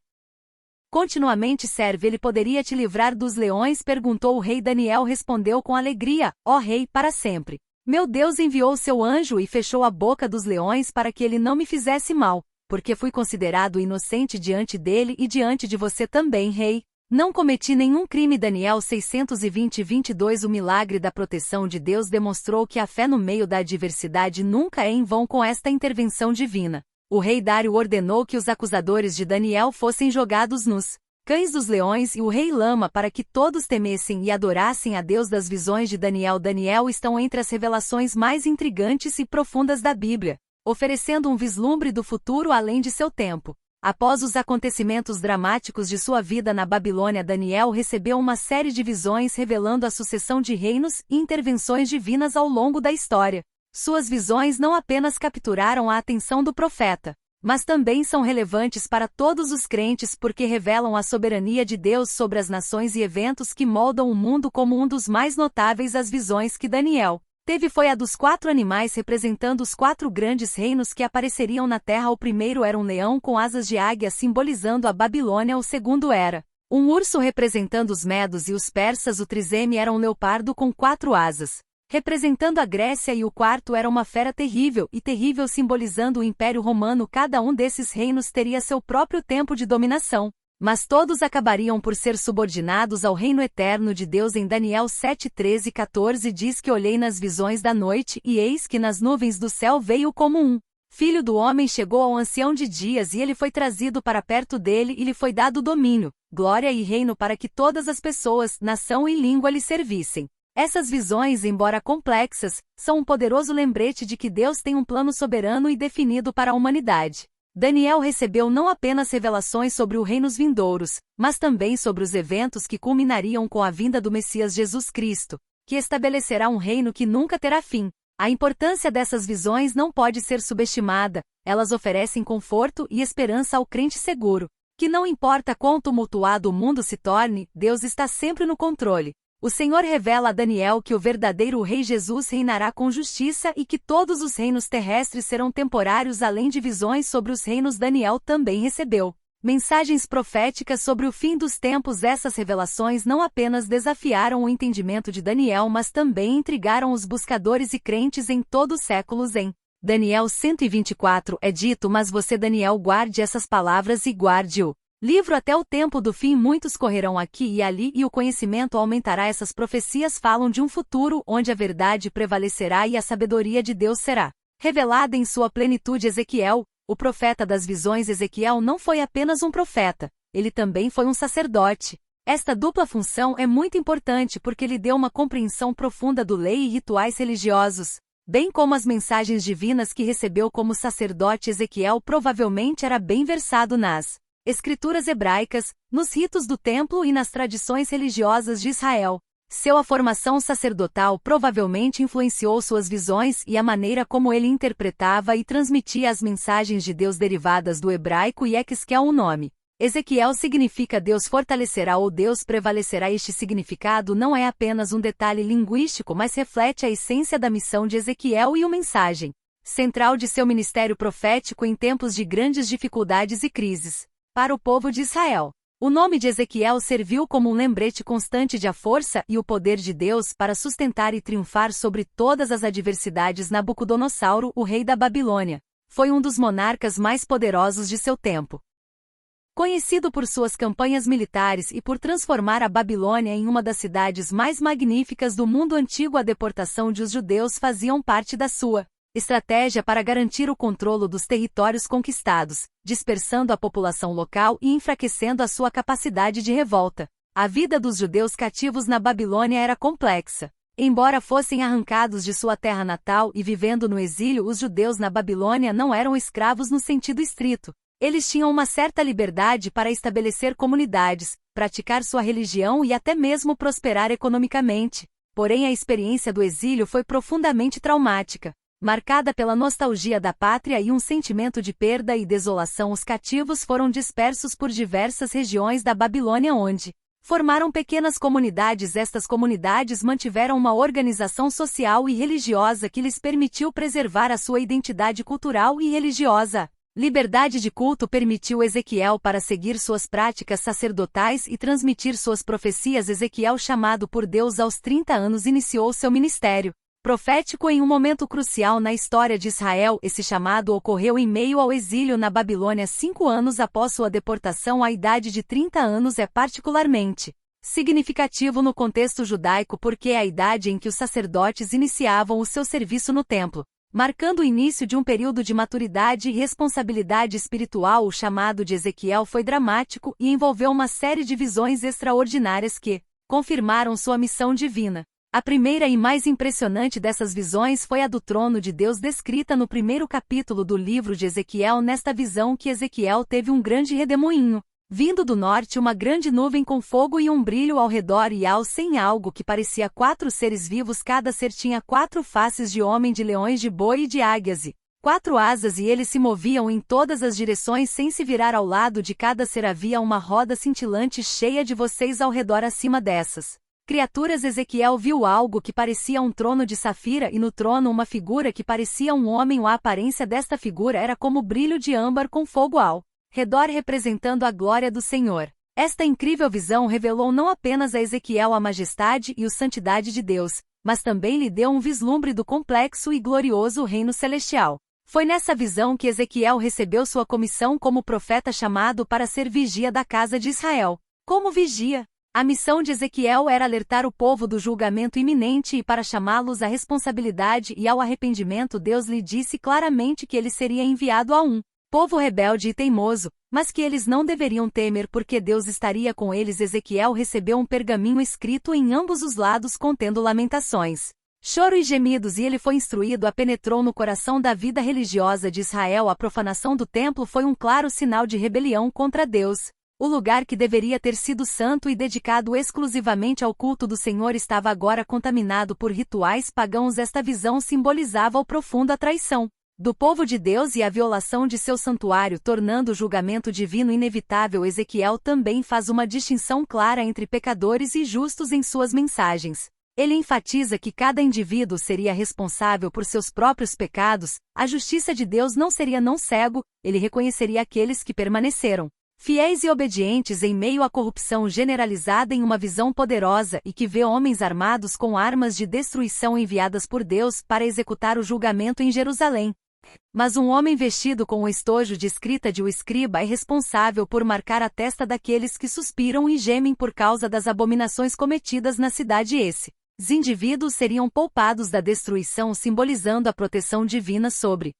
continuamente serve, ele poderia te livrar dos leões? Perguntou o rei. Daniel respondeu com alegria: ó rei, para sempre. Meu Deus enviou seu anjo e fechou a boca dos leões para que ele não me fizesse mal, porque fui considerado inocente diante dele e diante de você também, rei. Não cometi nenhum crime. Daniel 620:22. O milagre da proteção de Deus demonstrou que a fé no meio da adversidade nunca é em vão. Com esta intervenção divina, o rei Dário ordenou que os acusadores de Daniel fossem jogados nos cães dos leões e o rei Lama, para que todos temessem e adorassem a Deus. Das visões de Daniel. Daniel estão entre as revelações mais intrigantes e profundas da Bíblia, oferecendo um vislumbre do futuro além de seu tempo. Após os acontecimentos dramáticos de sua vida na Babilônia, Daniel recebeu uma série de visões revelando a sucessão de reinos e intervenções divinas ao longo da história. Suas visões não apenas capturaram a atenção do profeta, mas também são relevantes para todos os crentes porque revelam a soberania de Deus sobre as nações e eventos que moldam o mundo. Como um dos mais notáveis, as visões que Daniel teve foi a dos 4 animais representando os 4 grandes reinos que apareceriam na terra. O primeiro era um leão com asas de águia, simbolizando a Babilônia. O segundo era um urso representando os medos e os persas. O triseme era um leopardo com 4 asas, representando a Grécia, e o quarto era uma fera terrível, simbolizando o Império Romano. Cada um desses reinos teria seu próprio tempo de dominação, mas todos acabariam por ser subordinados ao reino eterno de Deus. Em Daniel 7:13-14 diz que olhei nas visões da noite, e eis que nas nuvens do céu veio como um filho do homem. Chegou ao ancião de dias, e ele foi trazido para perto dele, e lhe foi dado domínio, glória e reino para que todas as pessoas, nação e língua lhe servissem. Essas visões, embora complexas, são um poderoso lembrete de que Deus tem um plano soberano e definido para a humanidade. Daniel recebeu não apenas revelações sobre os reinos vindouros, mas também sobre os eventos que culminariam com a vinda do Messias Jesus Cristo, que estabelecerá um reino que nunca terá fim. A importância dessas visões não pode ser subestimada. Elas oferecem conforto e esperança ao crente seguro, que não importa quão tumultuado o mundo se torne, Deus está sempre no controle. O Senhor revela a Daniel que o verdadeiro rei Jesus reinará com justiça e que todos os reinos terrestres serão temporários. Além de visões sobre os reinos, Daniel também recebeu Mensagens proféticas sobre o fim dos tempos. Essas revelações não apenas desafiaram o entendimento de Daniel, mas também intrigaram os buscadores e crentes em todo os séculos. Em Daniel 124 é dito: mas você, Daniel, guarde essas palavras e guarde-o livro até o tempo do fim. Muitos correrão aqui e ali e o conhecimento aumentará. Essas profecias falam de um futuro onde a verdade prevalecerá e a sabedoria de Deus será revelada em sua plenitude. Ezequiel, o profeta das visões. Ezequiel não foi apenas um profeta, ele também foi um sacerdote. Esta dupla função é muito importante porque lhe deu uma compreensão profunda do lei e rituais religiosos, bem como as mensagens divinas que recebeu como sacerdote. Ezequiel provavelmente era bem versado nas escrituras hebraicas, nos ritos do templo e nas tradições religiosas de Israel. Sua formação sacerdotal provavelmente influenciou suas visões e a maneira como ele interpretava e transmitia as mensagens de Deus derivadas do hebraico Yekeskel. O nome Ezequiel significa Deus fortalecerá ou Deus prevalecerá. Este significado não é apenas um detalhe linguístico, mas reflete a essência da missão de Ezequiel e o mensagem central de seu ministério profético em tempos de grandes dificuldades e crises para o povo de Israel. O nome de Ezequiel serviu como um lembrete constante de a força e o poder de Deus para sustentar e triunfar sobre todas as adversidades. Nabucodonosor, o rei da Babilônia, foi um dos monarcas mais poderosos de seu tempo. Conhecido por suas campanhas militares e por transformar a Babilônia em uma das cidades mais magníficas do mundo antigo, a deportação de os judeus faziam parte da sua estratégia para garantir o controle dos territórios conquistados, dispersando a população local e enfraquecendo a sua capacidade de revolta. A vida dos judeus cativos na Babilônia era complexa. Embora fossem arrancados de sua terra natal e vivendo no exílio, os judeus na Babilônia não eram escravos no sentido estrito. Eles tinham uma certa liberdade para estabelecer comunidades, praticar sua religião e até mesmo prosperar economicamente. Porém, a experiência do exílio foi profundamente traumática. Marcada pela nostalgia da pátria e um sentimento de perda e desolação, os cativos foram dispersos por diversas regiões da Babilônia, onde formaram pequenas comunidades. Estas comunidades mantiveram uma organização social e religiosa que lhes permitiu preservar a sua identidade cultural e religiosa. Liberdade de culto permitiu Ezequiel para seguir suas práticas sacerdotais e transmitir suas profecias. Ezequiel, chamado por Deus aos 30 anos, iniciou seu ministério profético em um momento crucial na história de Israel. Esse chamado ocorreu em meio ao exílio na Babilônia 5 anos após sua deportação. A idade de 30 anos é particularmente significativo no contexto judaico porque é a idade em que os sacerdotes iniciavam o seu serviço no templo, marcando o início de um período de maturidade e responsabilidade espiritual. O chamado de Ezequiel foi dramático e envolveu uma série de visões extraordinárias que confirmaram sua missão divina. A primeira e mais impressionante dessas visões foi a do trono de Deus, descrita no primeiro capítulo do livro de Ezequiel. Nesta visão que Ezequiel teve um grande redemoinho, vindo do norte, uma grande nuvem com fogo e um brilho ao redor, e ao sem algo que parecia 4 seres vivos. Cada ser tinha 4 faces de homem, de leões, de boi e de águias, e 4 asas, e eles se moviam em todas as direções sem se virar. Ao lado de cada ser havia uma roda cintilante cheia de vocês ao redor. Acima dessas criaturas, Ezequiel viu algo que parecia um trono de safira e no trono uma figura que parecia um homem. A aparência desta figura era como brilho de âmbar com fogo ao redor, representando a glória do Senhor. Esta incrível visão revelou não apenas a Ezequiel a majestade e a santidade de Deus, mas também lhe deu um vislumbre do complexo e glorioso reino celestial. Foi nessa visão que Ezequiel recebeu sua comissão como profeta, chamado para ser vigia da casa de Israel. Como vigia, a missão de Ezequiel era alertar o povo do julgamento iminente e para chamá-los à responsabilidade e ao arrependimento. Deus lhe disse claramente que ele seria enviado a um povo rebelde e teimoso, mas que eles não deveriam temer porque Deus estaria com eles. Ezequiel recebeu um pergaminho escrito em ambos os lados contendo lamentações, choro e gemidos, e ele foi instruído. Penetrou no coração da vida religiosa de Israel. A profanação do templo foi um claro sinal de rebelião contra Deus. O lugar que deveria ter sido santo e dedicado exclusivamente ao culto do Senhor estava agora contaminado por rituais pagãos. Esta visão simbolizava a profunda traição do povo de Deus e a violação de seu santuário, tornando o julgamento divino inevitável. Ezequiel também faz uma distinção clara entre pecadores e justos em suas mensagens. Ele enfatiza que cada indivíduo seria responsável por seus próprios pecados. A justiça de Deus não seria não cego, ele reconheceria aqueles que permaneceram Fiéis e obedientes em meio à corrupção generalizada em uma visão poderosa e que vê homens armados com armas de destruição enviadas por Deus para executar o julgamento em Jerusalém. Mas um homem vestido com o estojo de escrita de o escriba é responsável por marcar a testa daqueles que suspiram e gemem por causa das abominações cometidas na cidade. Esses indivíduos seriam poupados da destruição, simbolizando a proteção divina sobre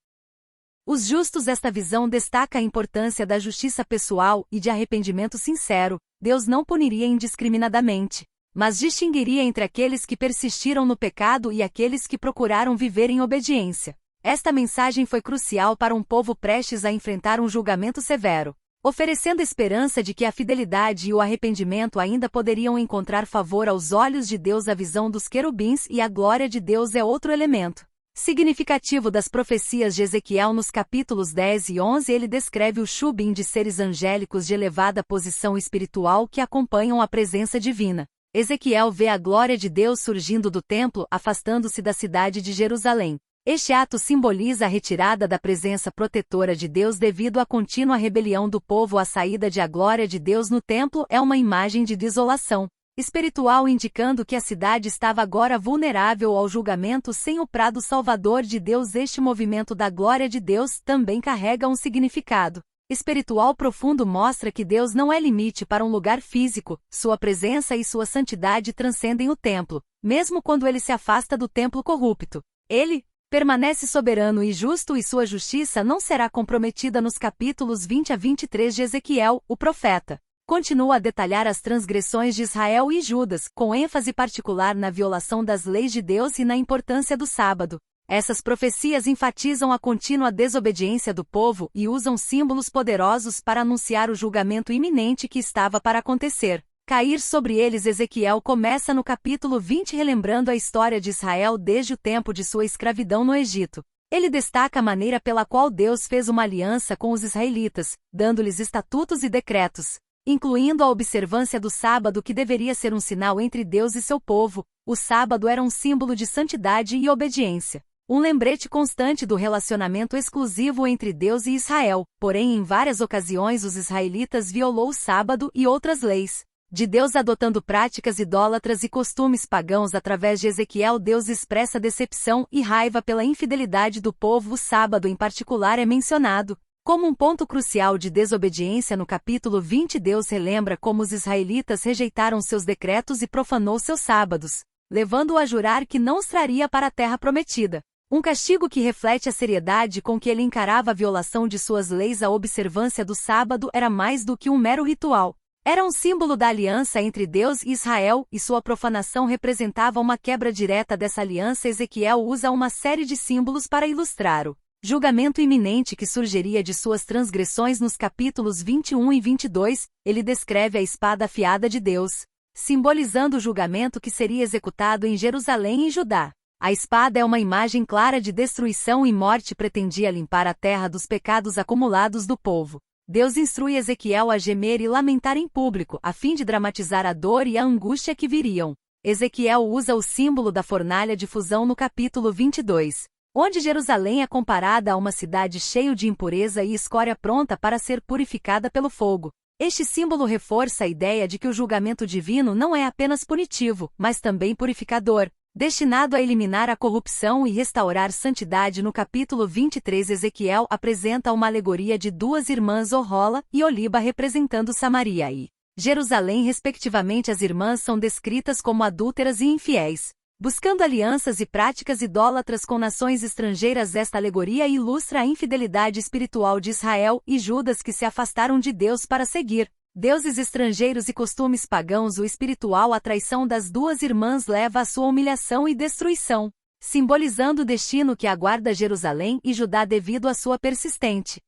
os justos. Esta visão destaca a importância da justiça pessoal e de arrependimento sincero. Deus não puniria indiscriminadamente, mas distinguiria entre aqueles que persistiram no pecado e aqueles que procuraram viver em obediência. Esta mensagem foi crucial para um povo prestes a enfrentar um julgamento severo, oferecendo esperança de que a fidelidade e o arrependimento ainda poderiam encontrar favor aos olhos de Deus. A visão dos querubins e a glória de Deus é outro elemento significativo das profecias de Ezequiel. Nos capítulos 10 e 11 ele descreve o chubim de seres angélicos de elevada posição espiritual que acompanham a presença divina. Ezequiel vê a glória de Deus surgindo do templo, afastando-se da cidade de Jerusalém. Este ato simboliza a retirada da presença protetora de Deus devido à contínua rebelião do povo. A saída de a glória de Deus no templo é uma imagem de desolação espiritual, indicando que a cidade estava agora vulnerável ao julgamento sem o prado salvador de Deus. Este movimento da glória de Deus também carrega um significado espiritual profundo. Mostra que Deus não é limite para um lugar físico, sua presença e sua santidade transcendem o templo. Mesmo quando ele se afasta do templo corrupto, ele permanece soberano e justo e sua justiça não será comprometida. Nos capítulos 20 a 23 de Ezequiel, o profeta continua a detalhar as transgressões de Israel e Judas, com ênfase particular na violação das leis de Deus e na importância do sábado. Essas profecias enfatizam a contínua desobediência do povo e usam símbolos poderosos para anunciar o julgamento iminente que estava para acontecer. Cair sobre eles. Ezequiel começa no capítulo 20 relembrando a história de Israel desde o tempo de sua escravidão no Egito. Ele destaca a maneira pela qual Deus fez uma aliança com os israelitas, dando-lhes estatutos e decretos, incluindo a observância do sábado, que deveria ser um sinal entre Deus e seu povo. O sábado era um símbolo de santidade e obediência, um lembrete constante do relacionamento exclusivo entre Deus e Israel. Porém, em várias ocasiões os israelitas violou o sábado e outras leis de Deus, adotando práticas idólatras e costumes pagãos. Através de Ezequiel, Deus expressa decepção e raiva pela infidelidade do povo. O sábado em particular é mencionado como um ponto crucial de desobediência. No capítulo 20, Deus relembra como os israelitas rejeitaram seus decretos e profanou seus sábados, levando-o a jurar que não os traria para a terra prometida. Um castigo que reflete a seriedade com que ele encarava a violação de suas leis. A observância do sábado era mais do que um mero ritual. Era um símbolo da aliança entre Deus e Israel, e sua profanação representava uma quebra direta dessa aliança. Ezequiel usa uma série de símbolos para ilustrar o julgamento iminente que surgiria de suas transgressões. Nos capítulos 21 e 22, ele descreve a espada afiada de Deus, simbolizando o julgamento que seria executado em Jerusalém e Judá. A espada é uma imagem clara de destruição e morte. Pretendia limpar a terra dos pecados acumulados do povo. Deus instrui Ezequiel a gemer e lamentar em público, a fim de dramatizar a dor e a angústia que viriam. Ezequiel usa o símbolo da fornalha de fusão no capítulo 22, onde Jerusalém é comparada a uma cidade cheia de impureza e escória pronta para ser purificada pelo fogo. Este símbolo reforça a ideia de que o julgamento divino não é apenas punitivo, mas também purificador, destinado a eliminar a corrupção e restaurar santidade. No capítulo 23, Ezequiel apresenta uma alegoria de duas irmãs, Ohola e Oliba, representando Samaria e Jerusalém respectivamente. As irmãs são descritas como adúlteras e infiéis, buscando alianças e práticas idólatras com nações estrangeiras. Esta alegoria ilustra a infidelidade espiritual de Israel e Judas, que se afastaram de Deus para seguir deuses estrangeiros e costumes pagãos. O espiritual, a traição das duas irmãs leva à sua humilhação e destruição, simbolizando o destino que aguarda Jerusalém e Judá devido à sua persistente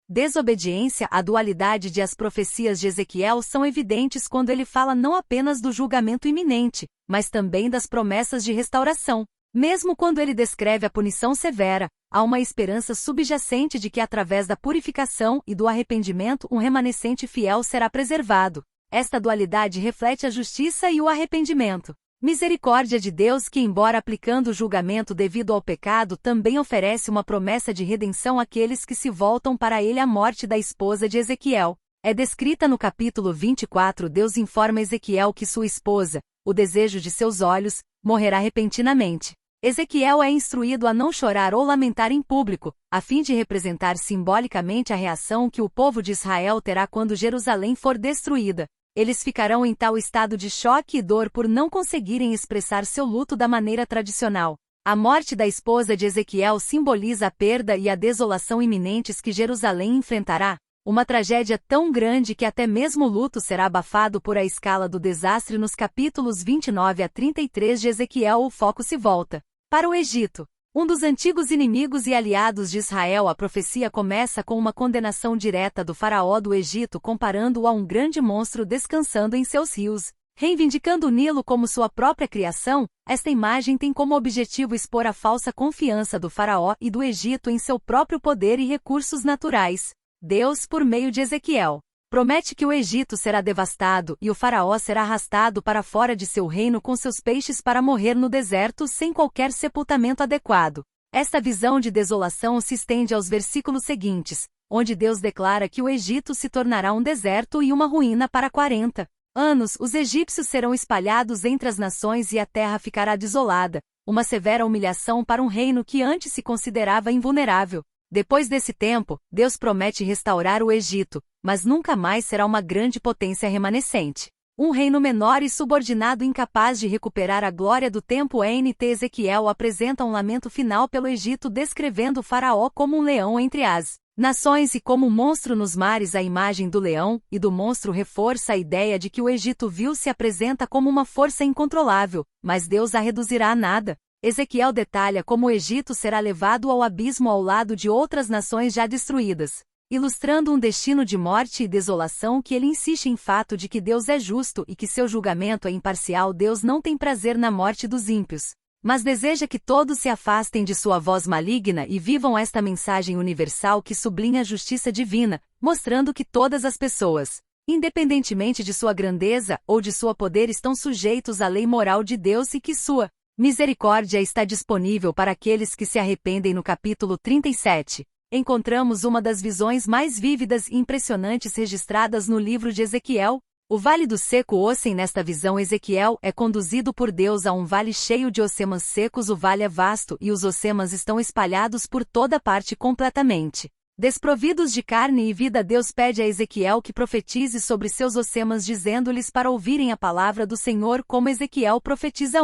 desobediência. A dualidade de as profecias de Ezequiel são evidentes quando ele fala não apenas do julgamento iminente, mas também das promessas de restauração. Mesmo quando ele descreve a punição severa, há uma esperança subjacente de que através da purificação e do arrependimento um remanescente fiel será preservado. Esta dualidade reflete a justiça e o arrependimento. Misericórdia de Deus, que, embora aplicando o julgamento devido ao pecado, também oferece uma promessa de redenção àqueles que se voltam para ele. A morte da esposa de Ezequiel é descrita no capítulo 24. Deus informa Ezequiel que sua esposa, o desejo de seus olhos, morrerá repentinamente. Ezequiel é instruído a não chorar ou lamentar em público, a fim de representar simbolicamente a reação que o povo de Israel terá quando Jerusalém for destruída. Eles ficarão em tal estado de choque e dor por não conseguirem expressar seu luto da maneira tradicional. A morte da esposa de Ezequiel simboliza a perda e a desolação iminentes que Jerusalém enfrentará, uma tragédia tão grande que até mesmo o luto será abafado por a escala do desastre. Nos capítulos 29 a 33 de Ezequiel, o foco se volta para o Egito, um dos antigos inimigos e aliados de Israel. A profecia começa com uma condenação direta do faraó do Egito, comparando-o a um grande monstro descansando em seus rios. Reivindicando o Nilo como sua própria criação, esta imagem tem como objetivo expor a falsa confiança do faraó e do Egito em seu próprio poder e recursos naturais. Deus, por meio de Ezequiel, promete que o Egito será devastado e o faraó será arrastado para fora de seu reino com seus peixes para morrer no deserto sem qualquer sepultamento adequado. Esta visão de desolação se estende aos versículos seguintes, onde Deus declara que o Egito se tornará um deserto e uma ruína para 40 anos. Os egípcios serão espalhados entre as nações e a terra ficará desolada, uma severa humilhação para um reino que antes se considerava invulnerável. Depois desse tempo, Deus promete restaurar o Egito, mas nunca mais será uma grande potência remanescente. Um reino menor e subordinado incapaz de recuperar a glória do tempo. Nt. Ezequiel apresenta um lamento final pelo Egito, descrevendo o faraó como um leão entre as nações e como um monstro nos mares. A imagem do leão e do monstro reforça a ideia de que o Egito vil se apresenta como uma força incontrolável, mas Deus a reduzirá a nada. Ezequiel detalha como o Egito será levado ao abismo ao lado de outras nações já destruídas, ilustrando um destino de morte e desolação que ele insiste em fato de que Deus é justo e que seu julgamento é imparcial. Deus não tem prazer na morte dos ímpios, mas deseja que todos se afastem de sua voz maligna e vivam esta mensagem universal que sublinha a justiça divina, mostrando que todas as pessoas, independentemente de sua grandeza ou de seu poder, estão sujeitos à lei moral de Deus e que sua misericórdia está disponível para aqueles que se arrependem. No capítulo 37, encontramos uma das visões mais vívidas e impressionantes registradas no livro de Ezequiel, o Vale do Seco Ocem. Nesta visão, Ezequiel é conduzido por Deus a um vale cheio de ocêmans secos. O vale é vasto e os ocêmans estão espalhados por toda parte, completamente desprovidos de carne e vida. Deus pede a Ezequiel que profetize sobre seus ocêmans, dizendo-lhes para ouvirem a palavra do Senhor. Como Ezequiel profetiza,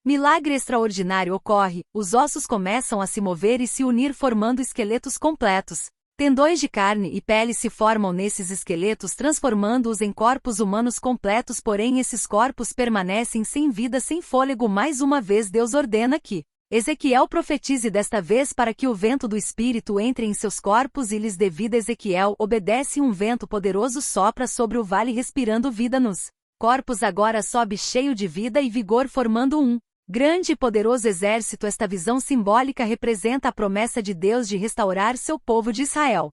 milagre extraordinário ocorre, os ossos começam a se mover e se unir, formando esqueletos completos. Tendões de carne e pele se formam nesses esqueletos, transformando-os em corpos humanos completos. Porém, esses corpos permanecem sem vida, sem fôlego. Mais uma vez, Deus ordena que Ezequiel profetize, desta vez para que o vento do Espírito entre em seus corpos e lhes dê vida. Ezequiel obedece. Um vento poderoso sopra sobre o vale, respirando vida nos corpos. Agora sobe cheio de vida e vigor, formando um grande e poderoso exército. Esta visão simbólica representa a promessa de Deus de restaurar seu povo de Israel.